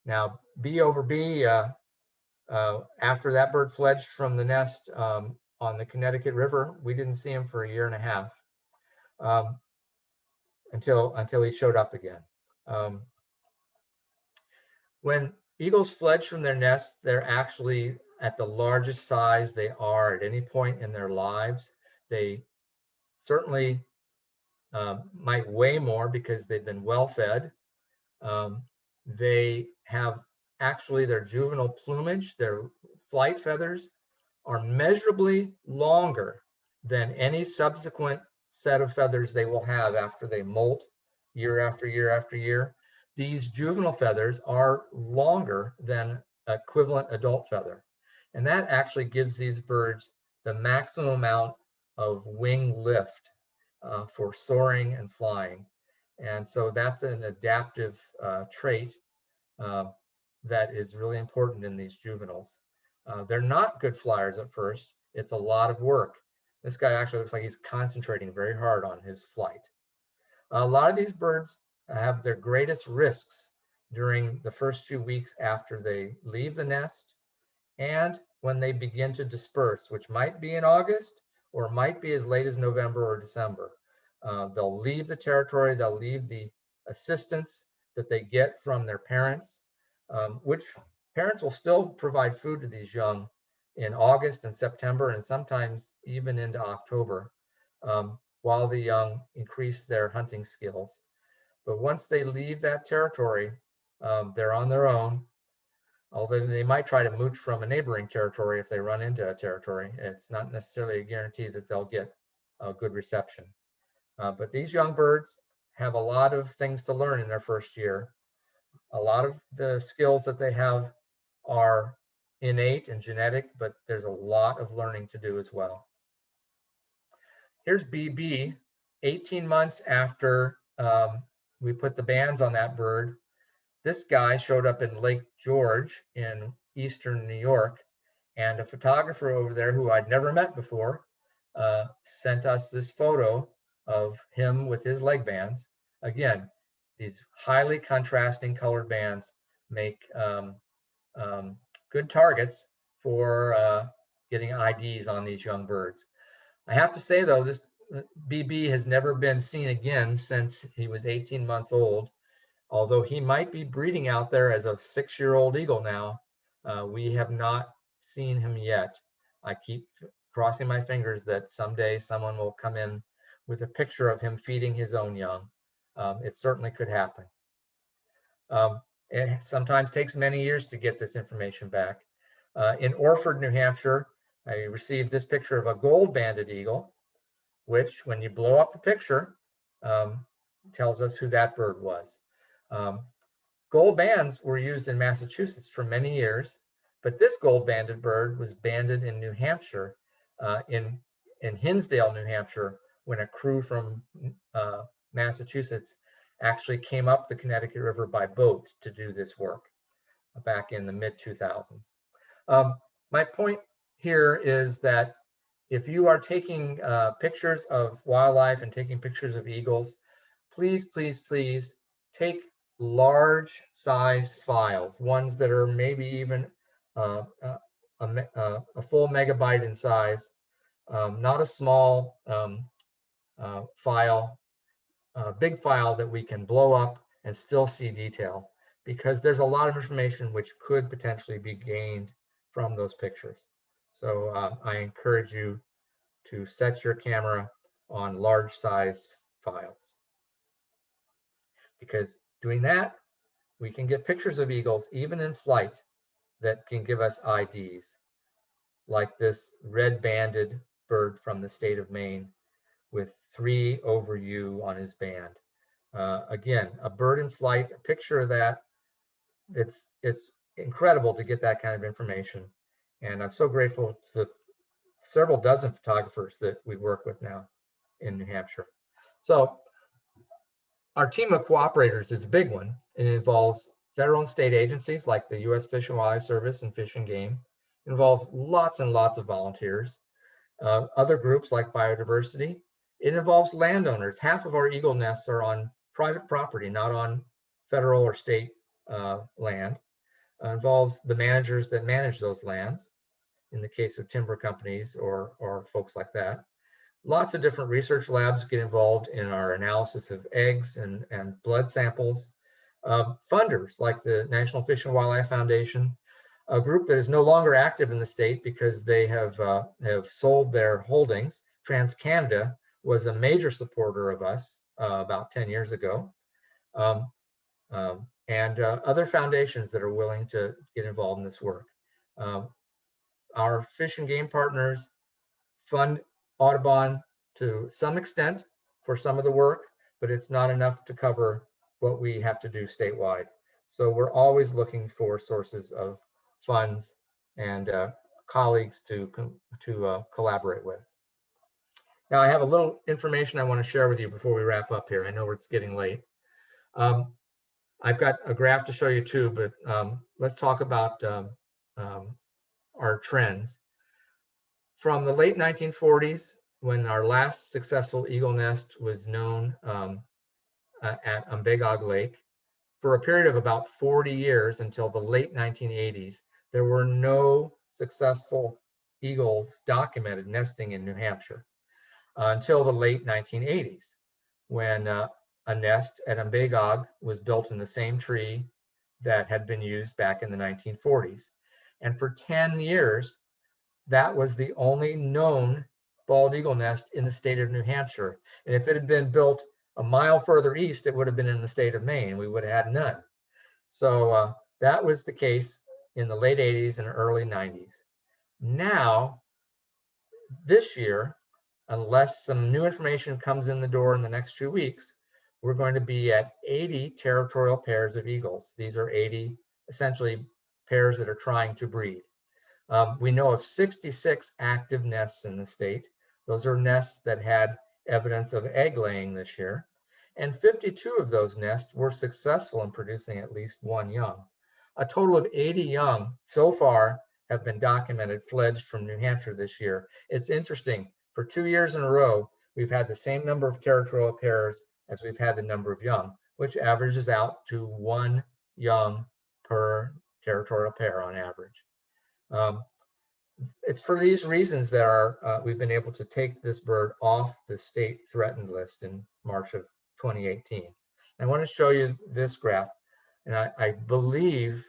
Now, B over B, after that bird fledged from the nest on the Connecticut River, we didn't see him for 1.5 years until he showed up again. When eagles fledge from their nests, they're actually at the largest size they are at any point in their lives. They certainly might weigh more because they've been well fed. They have actually their juvenile plumage, their flight feathers are measurably longer than any subsequent set of feathers they will have after they molt year after year after year. These juvenile feathers are longer than equivalent adult feather. And that actually gives these birds the maximum amount of wing lift for soaring and flying. And so that's an adaptive trait that is really important in these juveniles. They're not good flyers at first. It's a lot of work. This guy actually looks like he's concentrating very hard on his flight. A lot of these birds have their greatest risks during the first few weeks after they leave the nest and when they begin to disperse, which might be in August or might be as late as November or December. They'll leave the territory, they'll leave the assistance that they get from their parents, which parents will still provide food to these young in August and September and sometimes even into October, while the young increase their hunting skills. But once they leave that territory, they're on their own. Although they might try to mooch from a neighboring territory if they run into a territory. It's not necessarily a guarantee that they'll get a good reception. But these young birds have a lot of things to learn in their first year. A lot of the skills that they have are innate and genetic, but there's a lot of learning to do as well. Here's BB, 18 months after we put the bands on that bird. This guy showed up in Lake George in eastern New York, and a photographer over there who I'd never met before sent us this photo of him with his leg bands. Again, these highly contrasting colored bands make good targets for getting IDs on these young birds. I have to say though, this BB has never been seen again since he was 18 months old. Although he might be breeding out there as a 6-year-old eagle now, we have not seen him yet. I keep crossing my fingers that someday someone will come in with a picture of him feeding his own young. It certainly could happen. It sometimes takes many years to get this information back. In Orford, New Hampshire, I received this picture of a gold-banded eagle, which when you blow up the picture, tells us who that bird was. Gold bands were used in Massachusetts for many years, but this gold-banded bird was banded in New Hampshire, in Hinsdale, New Hampshire, when a crew from Massachusetts actually came up the Connecticut River by boat to do this work back in the mid-2000s. My point here is that if you are taking pictures of wildlife and taking pictures of eagles, please, please, please take large size files, ones that are maybe even a full megabyte in size, not a small file, a big file that we can blow up and still see detail, because there's a lot of information which could potentially be gained from those pictures. So I encourage you to set your camera on large size files, because doing that, we can get pictures of eagles, even in flight, that can give us IDs, like this red-banded bird from the state of Maine with 3 over U on his band. Again, a bird in flight, a picture of that, it's incredible to get that kind of information. And I'm so grateful to the several dozen photographers that we work with now in New Hampshire. So our team of cooperators is a big one. It involves federal and state agencies like the U.S. Fish and Wildlife Service and Fish and Game. It involves lots and lots of volunteers. Other groups like biodiversity. It involves landowners. Half of our eagle nests are on private property, not on federal or state land. Involves the managers that manage those lands, in the case of timber companies or folks like that. Lots of different research labs get involved in our analysis of eggs and blood samples. Funders like the National Fish and Wildlife Foundation. a group that is no longer active in the state because they have sold their holdings. TransCanada was a major supporter of us about 10 years ago. And other foundations that are willing to get involved in this work. Our fish and game partners fund Audubon to some extent for some of the work, but it's not enough to cover what we have to do statewide. So we're always looking for sources of funds and colleagues to collaborate with. Now I have a little information I want to share with you before we wrap up here. I know it's getting late. I've got a graph to show you too, but let's talk about our trends. From the late 1940s, when our last successful eagle nest was known at Umbagog Lake, for a period of about 40 years until the late 1980s, there were no successful eagles documented nesting in New Hampshire until the late 1980s, when a nest at Umbagog was built in the same tree that had been used back in the 1940s. And for 10 years, that was the only known bald eagle nest in the state of New Hampshire. And if it had been built a mile further east, it would have been in the state of Maine. We would have had none. So that was the case in the late 80s and early 90s. Now, this year, unless some new information comes in the door in the next few weeks, we're going to be at 80 territorial pairs of eagles. These are 80 essentially pairs that are trying to breed. We know of 66 active nests in the state. Those are nests that had evidence of egg laying this year. And 52 of those nests were successful in producing at least one young. A total of 80 young so far have been documented fledged from New Hampshire this year. It's interesting, for 2 years in a row, we've had the same number of territorial pairs as we've had the number of young, which averages out to one young per territorial pair on average. It's for these reasons that we've been able to take this bird off the state threatened list in March of 2018. I want to show you this graph, and I believe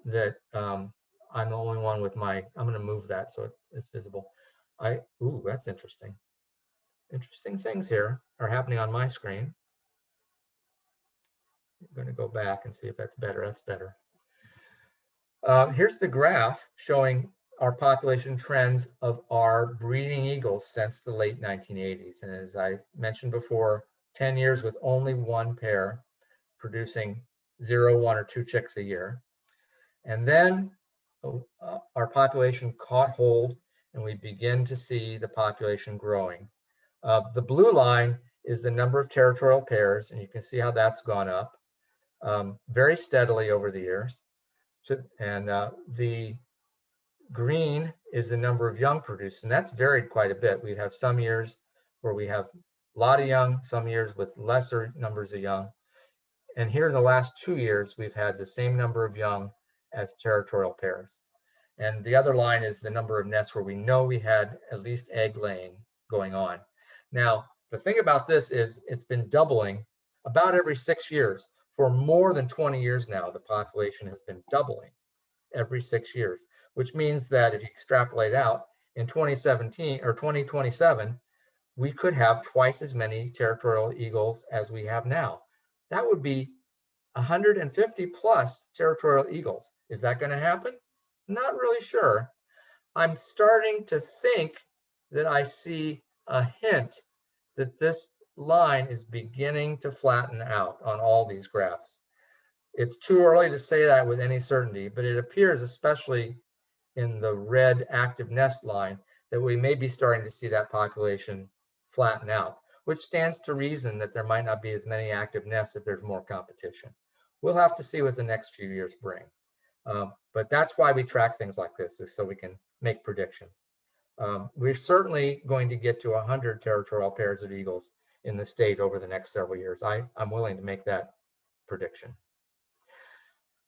that I'm the only one with I'm going to move that so it's visible. Ooh, that's interesting. Interesting things here are happening on my screen. I'm going to go back and see if that's better. That's better. Here's the graph showing our population trends of our breeding eagles since the late 1980s. And as I mentioned before, 10 years with only one pair producing 0, 1, or 2 chicks a year. And then our population caught hold and we begin to see the population growing. The blue line is the number of territorial pairs, and you can see how that's gone up very steadily over the years. And the green is the number of young produced, and that's varied quite a bit. We have some years where we have a lot of young, some years with lesser numbers of young. And here in the last 2 years, we've had the same number of young as territorial pairs. And the other line is the number of nests where we know we had at least egg laying going on. Now, the thing about this is it's been doubling about every 6 years. For more than 20 years now, the population has been doubling every 6 years, which means that if you extrapolate out in 2017 or 2027, we could have twice as many territorial eagles as we have now. That would be 150 plus territorial eagles. Is that going to happen? Not really sure. I'm starting to think that I see a hint that this line is beginning to flatten out on all these graphs. It's too early to say that with any certainty, but it appears, especially in the red active nest line, that we may be starting to see that population flatten out, which stands to reason that there might not be as many active nests if there's more competition. We'll have to see what the next few years bring. But that's why we track things like this, is so we can make predictions. We're certainly going to get to 100 territorial pairs of eagles in the state over the next several years. I'm willing to make that prediction.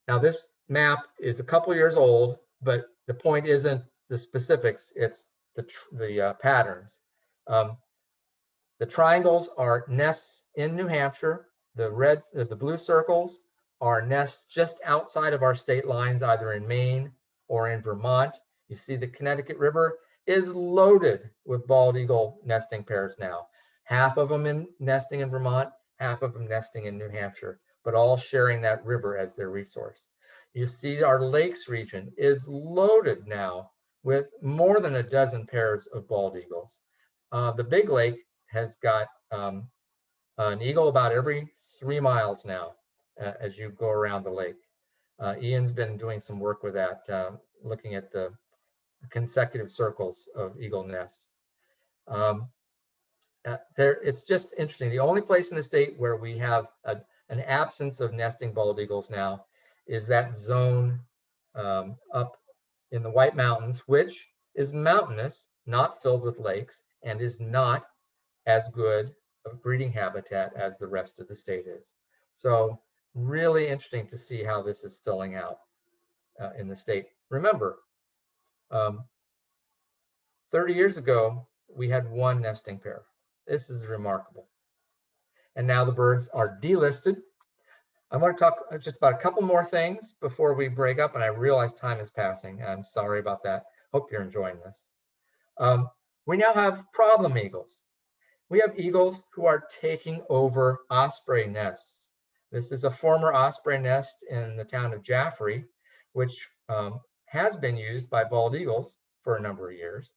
Now, this map is a couple years old, but the point isn't the specifics, it's the patterns. The triangles are nests in New Hampshire. The blue circles are nests just outside of our state lines, either in Maine or in Vermont. You see the Connecticut River is loaded with bald eagle nesting pairs now. Half of them nesting in Vermont, half of them nesting in New Hampshire, but all sharing that river as their resource. You see our lakes region is loaded now with more than a dozen pairs of bald eagles. The Big Lake has got an eagle about every 3 miles now as you go around the lake. Ian's been doing some work with that, looking at the consecutive circles of eagle nests. It's just interesting. The only place in the state where we have an absence of nesting bald eagles now is that zone up in the White Mountains, which is mountainous, not filled with lakes, and is not as good a breeding habitat as the rest of the state is. So really interesting to see how this is filling out in the state. Remember, 30 years ago, we had 1 nesting pair. This is remarkable. And now the birds are delisted. I want to talk just about a couple more things before we break up, and I realize time is passing. I'm sorry about that. Hope you're enjoying this. We now have problem eagles. We have eagles who are taking over osprey nests. This is a former osprey nest in the town of Jaffrey, which has been used by bald eagles for a number of years.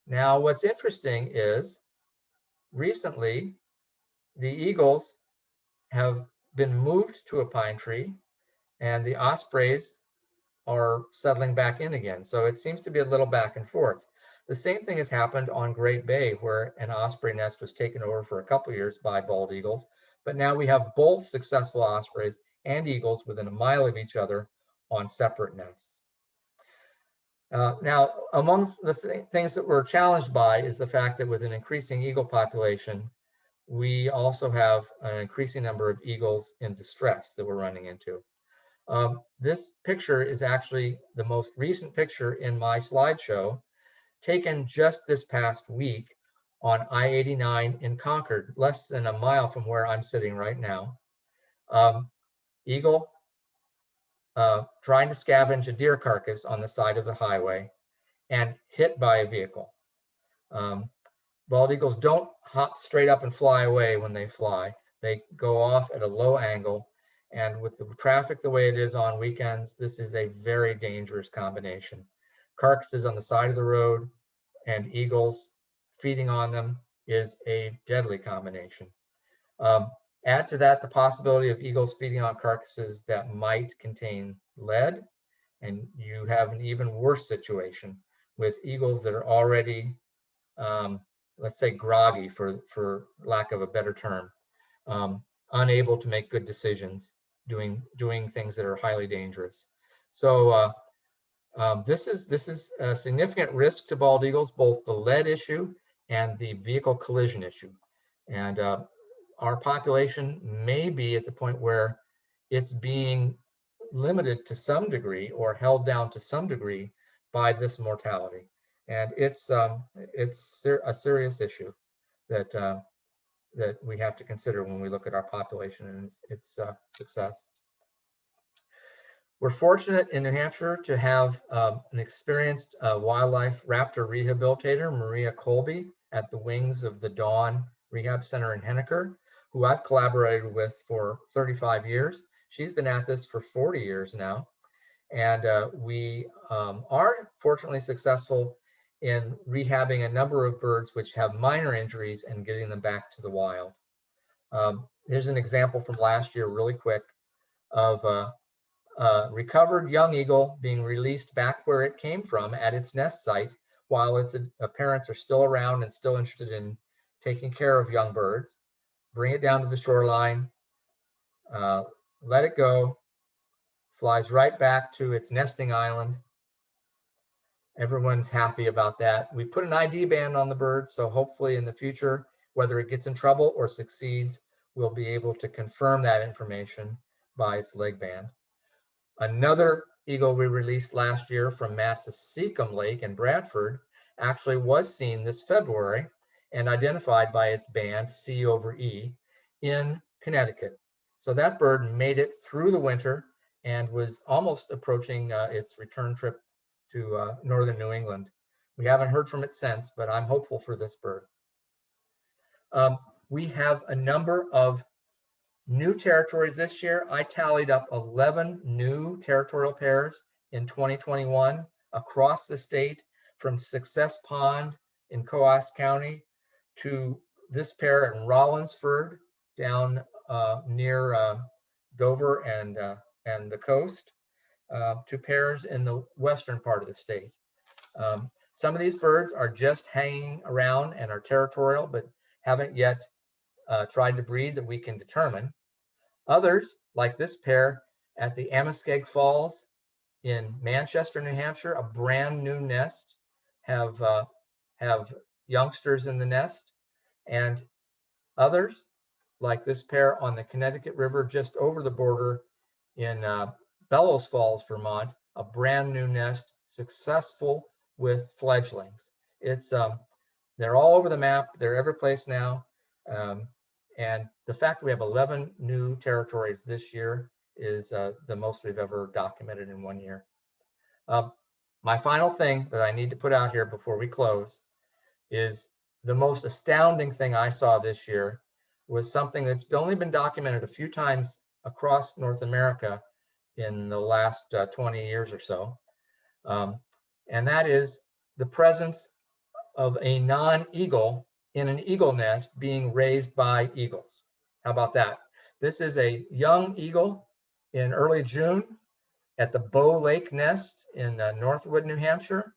Now, what's interesting is recently the eagles have been moved to a pine tree and the ospreys are settling back in again. So it seems to be a little back and forth. The same thing has happened on Great Bay, where an osprey nest was taken over for a couple of years by bald eagles. But now we have both successful ospreys and eagles within a mile of each other on separate nests. Now, amongst the things that we're challenged by is the fact that with an increasing eagle population, we also have an increasing number of eagles in distress that we're running into. This picture is actually the most recent picture in my slideshow, taken just this past week on I-89 in Concord, less than a mile from where I'm sitting right now. Eagle trying to scavenge a deer carcass on the side of the highway and hit by a vehicle. Bald eagles don't hop straight up and fly away when they fly. They go off at a low angle. And with the traffic the way it is on weekends, this is a very dangerous combination. Carcasses on the side of the road and eagles feeding on them is a deadly combination. Add to that the possibility of eagles feeding on carcasses that might contain lead, and you have an even worse situation with eagles that are already, let's say, groggy, for lack of a better term, unable to make good decisions, doing things that are highly dangerous. So this is a significant risk to bald eagles, both the lead issue and the vehicle collision issue. And our population may be at the point where it's being limited to some degree or held down to some degree by this mortality. And it's a serious issue that that we have to consider when we look at our population and its success. We're fortunate in New Hampshire to have an experienced wildlife raptor rehabilitator, Maria Colby, at the wings of the Dawn Rehab Center in Henniker, who I've collaborated with for 35 years. She's been at this for 40 years now. And we are fortunately successful in rehabbing a number of birds which have minor injuries and getting them back to the wild. Here's an example from last year, really quick, of a recovered young eagle being released back where it came from at its nest site while its parents are still around and still interested in taking care of young birds. Bring it down to the shoreline, let it go, flies right back to its nesting island. Everyone's happy about that. We put an ID band on the bird, so hopefully in the future, whether it gets in trouble or succeeds, we'll be able to confirm that information by its leg band. Another eagle we released last year from Massasecum Lake in Bradford actually was seen this February and identified by its band C/E in Connecticut. So that bird made it through the winter and was almost approaching its return trip to northern New England. We haven't heard from it since, but I'm hopeful for this bird. We have a number of new territories this year. I tallied up 11 new territorial pairs in 2021 across the state, from Success Pond in Coas County to this pair in Rollinsford down near Dover and the coast, to pairs in the western part of the state. Some of these birds are just hanging around and are territorial, but haven't yet tried to breed that we can determine. Others, like this pair at the Amoskeag Falls in Manchester, New Hampshire, a brand new nest, have youngsters in the nest. And others, like this pair on the Connecticut River just over the border in Bellows Falls, Vermont, a brand new nest, successful with fledglings. It's they're all over the map. They're every place now. And the fact that we have 11 new territories this year is the most we've ever documented in 1 year. My final thing that I need to put out here before we close is the most astounding thing I saw this year was something that's only been documented a few times across North America in the last 20 years or so. And that is the presence of a non-eagle in an eagle nest being raised by eagles. How about that? This is a young eagle in early June at the Bow Lake nest in Northwood, New Hampshire.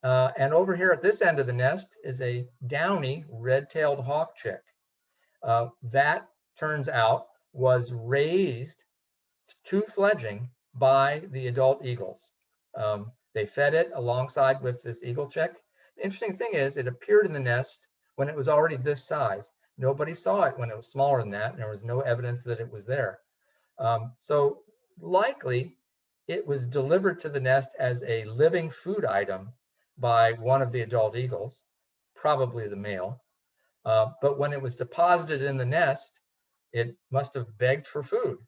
And over here at this end of the nest is a downy red-tailed hawk chick. That turns out was raised to fledging by the adult eagles. They fed it alongside with this eagle chick. The interesting thing is it appeared in the nest when it was already this size. Nobody saw it when it was smaller than that, and there was no evidence that it was there. So likely it was delivered to the nest as a living food item by one of the adult eagles, probably the male. But when it was deposited in the nest, it must have begged for food,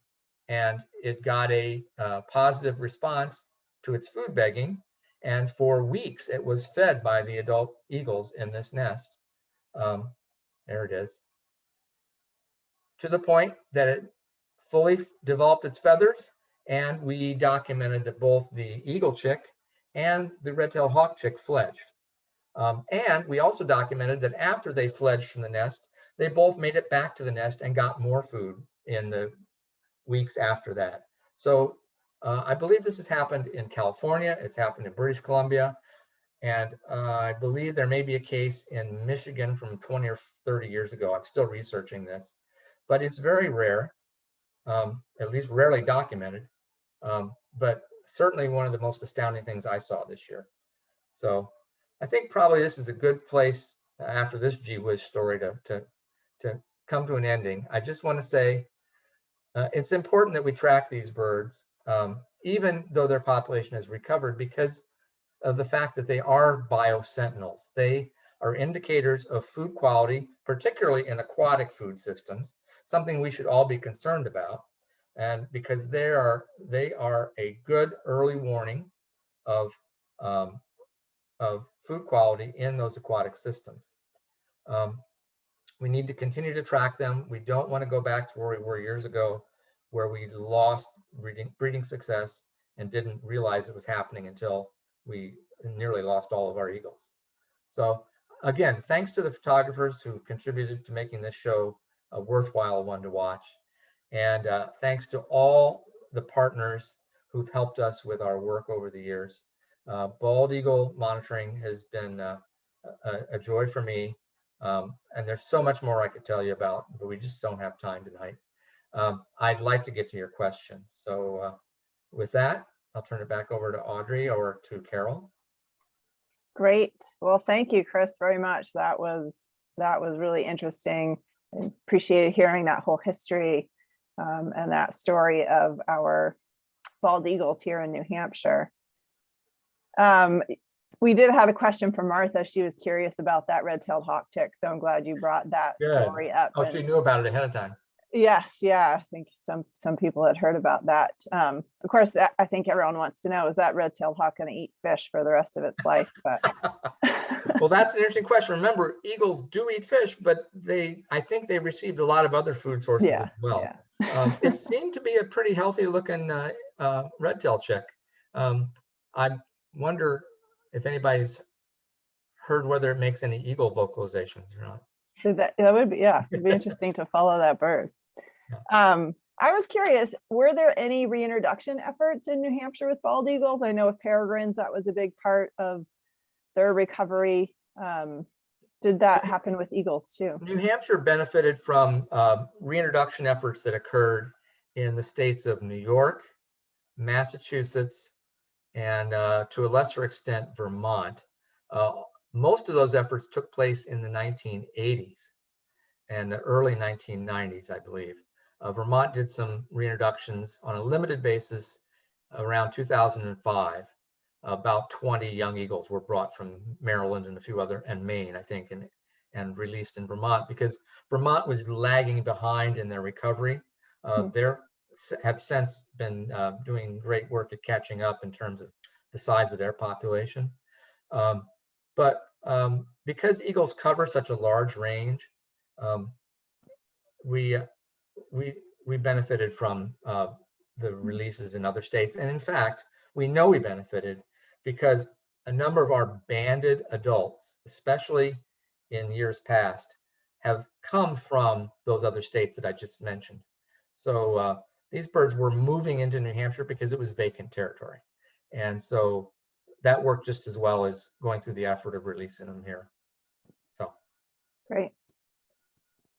and it got a positive response to its food begging. And for weeks, it was fed by the adult eagles in this nest. There it is. To the point that it fully developed its feathers, and we documented that both the eagle chick and the red-tailed hawk chick fledged. And we also documented that after they fledged from the nest, they both made it back to the nest and got more food in the weeks after that. So I believe this has happened in California, it's happened in British Columbia, and I believe there may be a case in Michigan from 20 or 30 years ago. I'm still researching this, but it's very rare, at least rarely documented, but certainly one of the most astounding things I saw this year. So I think probably this is a good place after this gee whiz story to come to an ending. I just want to say it's important that we track these birds, even though their population has recovered, because of the fact that they are biosentinels. They are indicators of food quality, particularly in aquatic food systems, something we should all be concerned about. And because they are a good early warning of food quality in those aquatic systems. We need to continue to track them. We don't want to go back to where we were years ago, where we lost breeding success and didn't realize it was happening until we nearly lost all of our eagles. So again, thanks to the photographers who've contributed to making this show a worthwhile one to watch. And thanks to all the partners who've helped us with our work over the years. Bald eagle monitoring has been a joy for me. And there's so much more I could tell you about, but we just don't have time tonight. I'd like to get to your questions. So with that, I'll turn it back over to Audrey or to Carol. Great. Well, thank you, Chris, very much. That was really interesting. I appreciated hearing that whole history and that story of our bald eagles here in New Hampshire. We did have a question from Martha. She was curious about that red-tailed hawk chick, so I'm glad you brought that story up. Oh, she knew about it ahead of time. Yes, yeah, I think some people had heard about that. Of course, I think everyone wants to know, is that red-tailed hawk going to eat fish for the rest of its life? But Well, that's an interesting question. Remember, eagles do eat fish, but I think they received a lot of other food sources yeah, as well. yeah. It seemed to be a pretty healthy looking red-tailed chick. I wonder if anybody's heard whether it makes any eagle vocalizations or not. That would be, yeah, it'd be interesting to follow that bird. Yeah. I was curious, were there any reintroduction efforts in New Hampshire with bald eagles? I know with peregrines, that was a big part of their recovery. Did that happen with eagles too? New Hampshire benefited from reintroduction efforts that occurred in the states of New York, Massachusetts, and to a lesser extent, Vermont. Most of those efforts took place in the 1980s and the early 1990s, I believe. Vermont did some reintroductions on a limited basis around 2005. About 20 young eagles were brought from Maryland and a few other, and Maine, I think, and released in Vermont because Vermont was lagging behind in their recovery. They have since been doing great work at catching up in terms of the size of their population. But because eagles cover such a large range, we benefited from the releases in other states. And in fact, we know we benefited because a number of our banded adults, especially in years past, have come from those other states that I just mentioned. So these birds were moving into New Hampshire because it was vacant territory. And so that worked just as well as going through the effort of releasing them here. So great.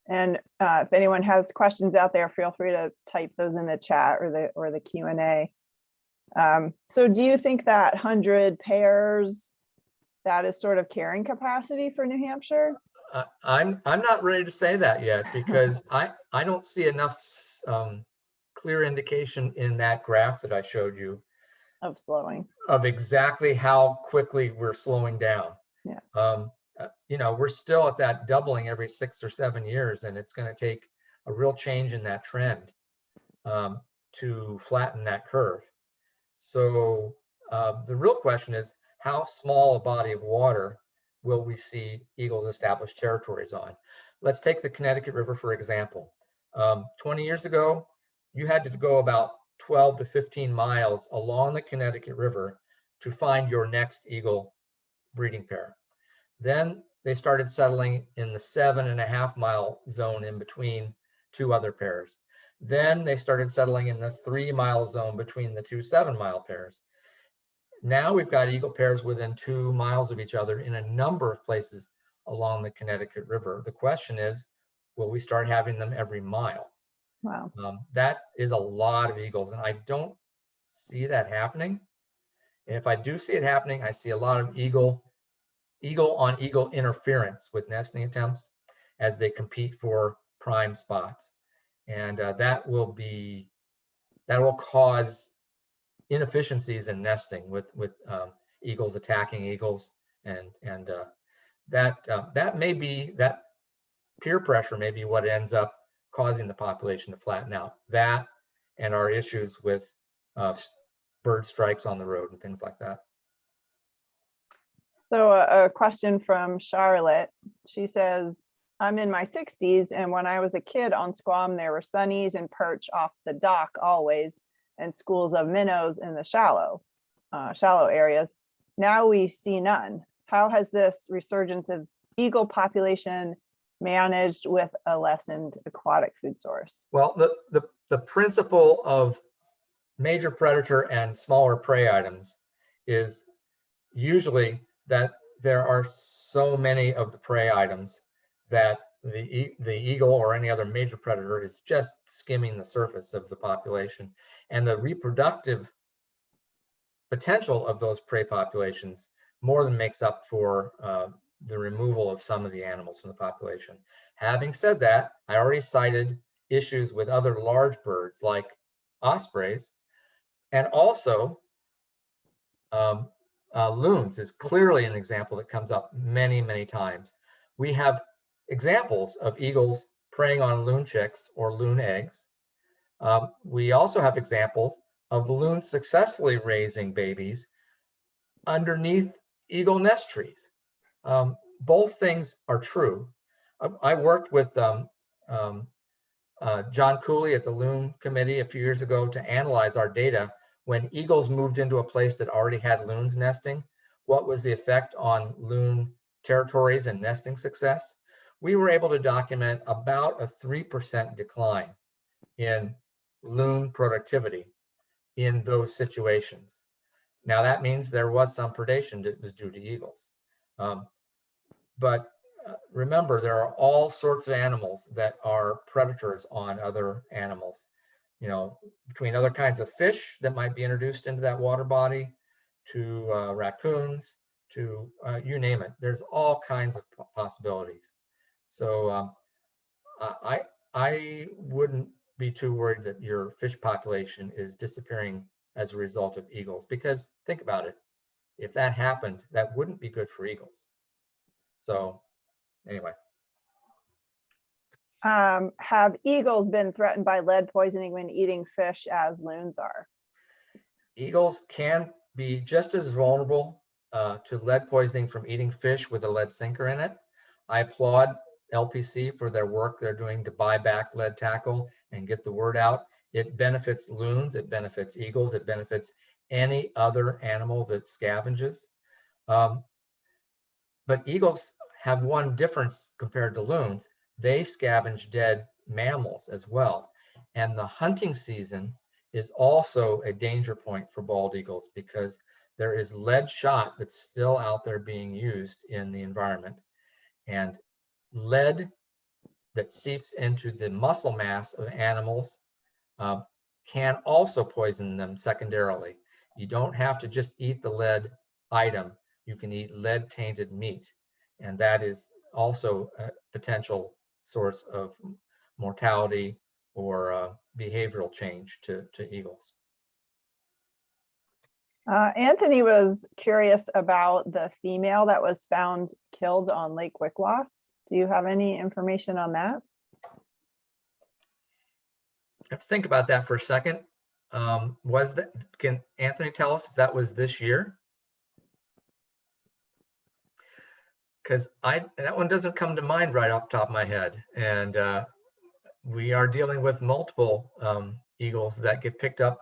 And if anyone has questions out there, feel free to type those in the chat or the Q&A. So do you think that 100 pairs, that is sort of carrying capacity for New Hampshire? I'm not ready to say that yet because I don't see enough clear indication in that graph that I showed you of slowing, of exactly how quickly we're slowing down. Yeah. You know, we're still at that doubling every 6 or 7 years, and it's going to take a real change in that trend to flatten that curve. So the real question is, how small a body of water will we see eagles establish territories on? Let's take the Connecticut River, for example. 20 years ago, you had to go about 12 to 15 miles along the Connecticut River to find your next eagle breeding pair. Then they started settling in the 7.5 mile zone in between two other pairs. Then they started settling in the 3 mile zone between the two 7 mile pairs. Now we've got eagle pairs within 2 miles of each other in a number of places along the Connecticut River. The question is, will we start having them every mile? Wow. That is a lot of eagles, and I don't see that happening. And if I do see it happening, I see a lot of eagle on eagle interference with nesting attempts as they compete for prime spots. And that will cause inefficiencies in nesting with eagles attacking eagles, and that may be, that peer pressure may be what ends up causing the population to flatten out. That and our issues with bird strikes on the road and things like that. So a question from Charlotte. She says, I'm in my 60s, and when I was a kid on Squam, there were sunnies and perch off the dock always, and schools of minnows in the shallow areas. Now we see none. How has this resurgence of eagle population managed with a lessened aquatic food source? Well, the principle of major predator and smaller prey items is usually that there are so many of the prey items that the eagle or any other major predator is just skimming the surface of the population, and the reproductive potential of those prey populations more than makes up for the removal of some of the animals from the population. Having said that, I already cited issues with other large birds like ospreys, and also loons is clearly an example that comes up many, many times. We have examples of eagles preying on loon chicks or loon eggs. We also have examples of loons successfully raising babies underneath eagle nest trees. Both things are true. I worked with John Cooley at the Loon Committee a few years ago to analyze our data when eagles moved into a place that already had loons nesting. What was the effect on loon territories and nesting success? We were able to document about a 3% decline in loon productivity in those situations. Now that means there was some predation that was due to eagles. But remember, there are all sorts of animals that are predators on other animals. You know, between other kinds of fish that might be introduced into that water body, to raccoons, to you name it. There's all kinds of possibilities. So I wouldn't be too worried that your fish population is disappearing as a result of eagles, because think about it. If that happened, that wouldn't be good for eagles. So anyway. Have eagles been threatened by lead poisoning when eating fish as loons are? Eagles can be just as vulnerable to lead poisoning from eating fish with a lead sinker in it. I applaud LPC for their work they're doing to buy back lead tackle and get the word out. It benefits loons, it benefits eagles, it benefits any other animal that scavenges. But eagles have one difference compared to loons. They scavenge dead mammals as well. And the hunting season is also a danger point for bald eagles because there is lead shot that's still out there being used in the environment. And lead that seeps into the muscle mass of animals can also poison them secondarily. You don't have to just eat the lead item. You can eat lead tainted meat. And that is also a potential source of mortality or behavioral change to eagles. Anthony was curious about the female that was found killed on Lake Wickloss. Do you have any information on that? Think about that for a second. Can Anthony tell us if that was this year? Because that one doesn't come to mind right off the top of my head. And we are dealing with multiple eagles that get picked up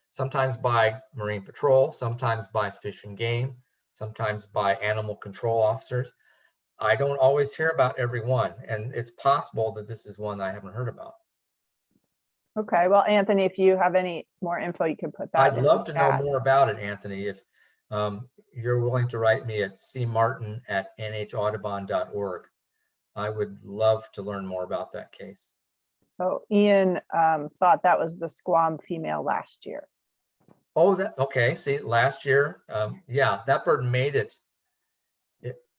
sometimes by Marine Patrol, sometimes by Fish and Game, sometimes by animal control officers. I don't always hear about every one, and it's possible that this is one I haven't heard about. Okay, well, Anthony, if you have any more info, you can put that I'd in love the to know chat. more about it, Anthony, if you're willing to write me at cmartin@nhaudubon.org. I would love to learn more about that case. So Ian thought that was the Squam female last year. Oh, okay. See, last year, yeah, that bird made it,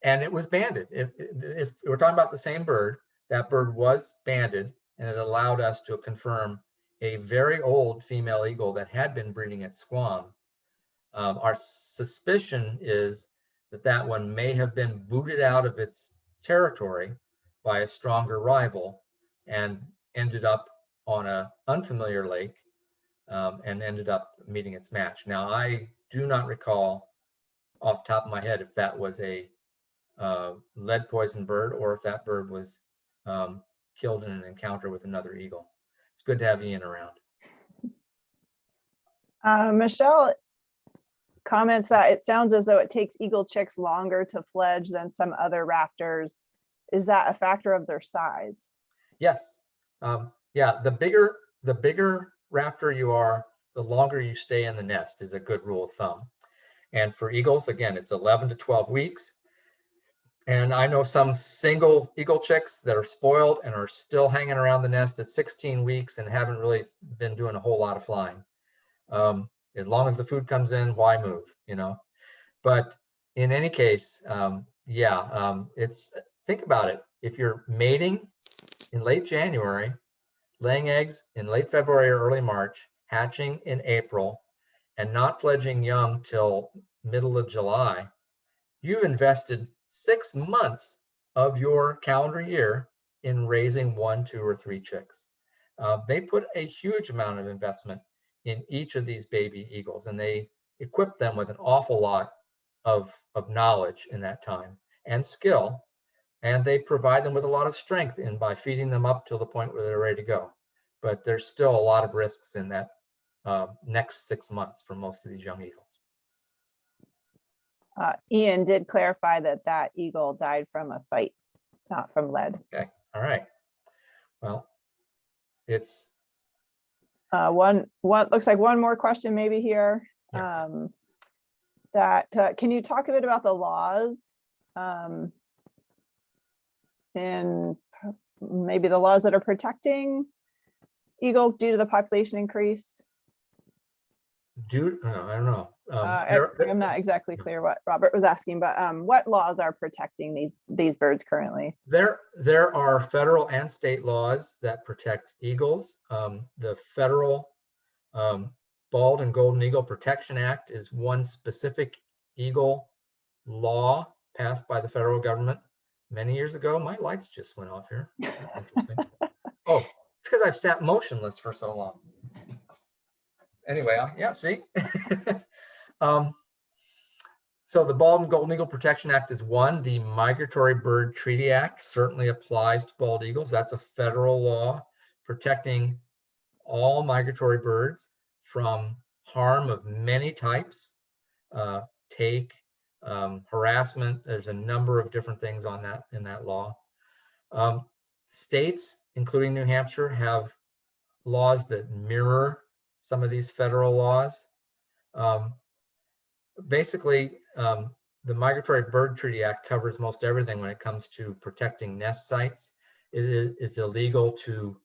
and it was banded. If we're talking about the same bird, that bird was banded, and it allowed us to confirm a very old female eagle that had been breeding at Squam. Our suspicion is that that one may have been booted out of its territory by a stronger rival and ended up on an unfamiliar lake and ended up meeting its match. Now, I do not recall off the top of my head if that was a lead poison bird or if that bird was killed in an encounter with another eagle. It's good to have Ian around. Michelle comments that it sounds as though it takes eagle chicks longer to fledge than some other raptors. Is that a factor of their size? Yes. Yeah, the bigger raptor you are, the longer you stay in the nest is a good rule of thumb. And for eagles, again, it's 11 to 12 weeks. And I know some single eagle chicks that are spoiled and are still hanging around the nest at 16 weeks and haven't really been doing a whole lot of flying. As long as the food comes in, why move, you know? But in any case, think about it. If you're mating in late January, laying eggs in late February or early March, hatching in April, and not fledging young till middle of July, you've invested 6 months of your calendar year in raising 1, 2, or 3 chicks. They put a huge amount of investment in each of these baby eagles, and they equip them with an awful lot of knowledge in that time and skill, and they provide them with a lot of strength in by feeding them up till the point where they're ready to go. But there's still a lot of risks in that next 6 months for most of these young eagles. Ian did clarify that that eagle died from a fight, not from lead. Okay, all right. Well, it's one looks like one more question maybe here. Yeah. Can you talk a bit about the laws and maybe the laws that are protecting eagles due to the population increase? I don't know. I'm not exactly clear what Robert was asking, but what laws are protecting these birds currently? There are federal and state laws that protect eagles. The federal Bald and Golden Eagle Protection Act is one specific eagle law passed by the federal government many years ago. My lights just went off here. Interesting. Oh, it's because I've sat motionless for so long. Anyway, yeah, see? So the Bald and Golden Eagle Protection Act is one. The Migratory Bird Treaty Act certainly applies to bald eagles. That's a federal law protecting all migratory birds from harm of many types, harassment. There's a number of different things on that in that law. States, including New Hampshire, have laws that mirror some of these federal laws. Basically, the Migratory Bird Treaty Act covers most everything when it comes to protecting nest sites. It's illegal to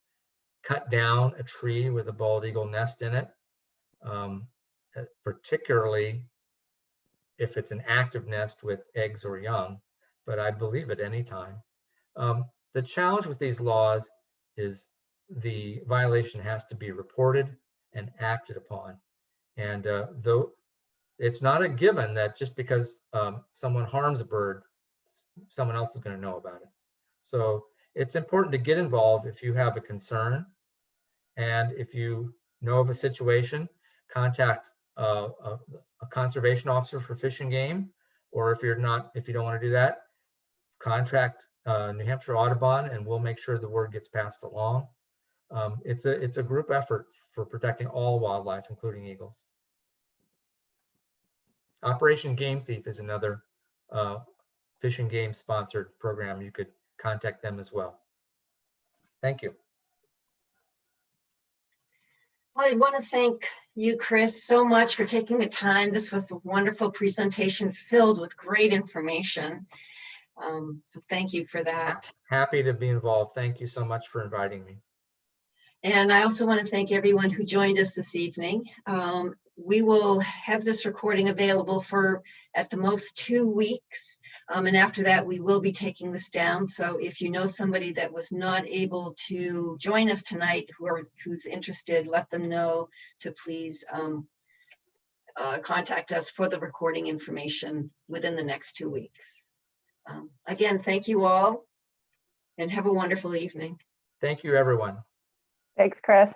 cut down a tree with a bald eagle nest in it, particularly if it's an active nest with eggs or young, but I believe at any time. The challenge with these laws is the violation has to be reported and acted upon. And though it's not a given that just because someone harms a bird, someone else is going to know about it. So it's important to get involved if you have a concern. And if you know of a situation, contact a conservation officer for Fish and Game, or if you don't want to do that, contact New Hampshire Audubon, and we'll make sure the word gets passed along. It's a group effort for protecting all wildlife, including eagles. Operation Game Thief is another Fish and Game sponsored program. You could contact them as well. Thank you. Well, I want to thank you, Chris, so much for taking the time. This was a wonderful presentation filled with great information. So thank you for that. Happy to be involved. Thank you so much for inviting me. And I also want to thank everyone who joined us this evening. We will have this recording available for at the most 2 weeks. And after that, we will be taking this down. So if you know somebody that was not able to join us tonight, who's interested, let them know to please contact us for the recording information within the next 2 weeks. Again, thank you all and have a wonderful evening. Thank you, everyone. Thanks, Chris.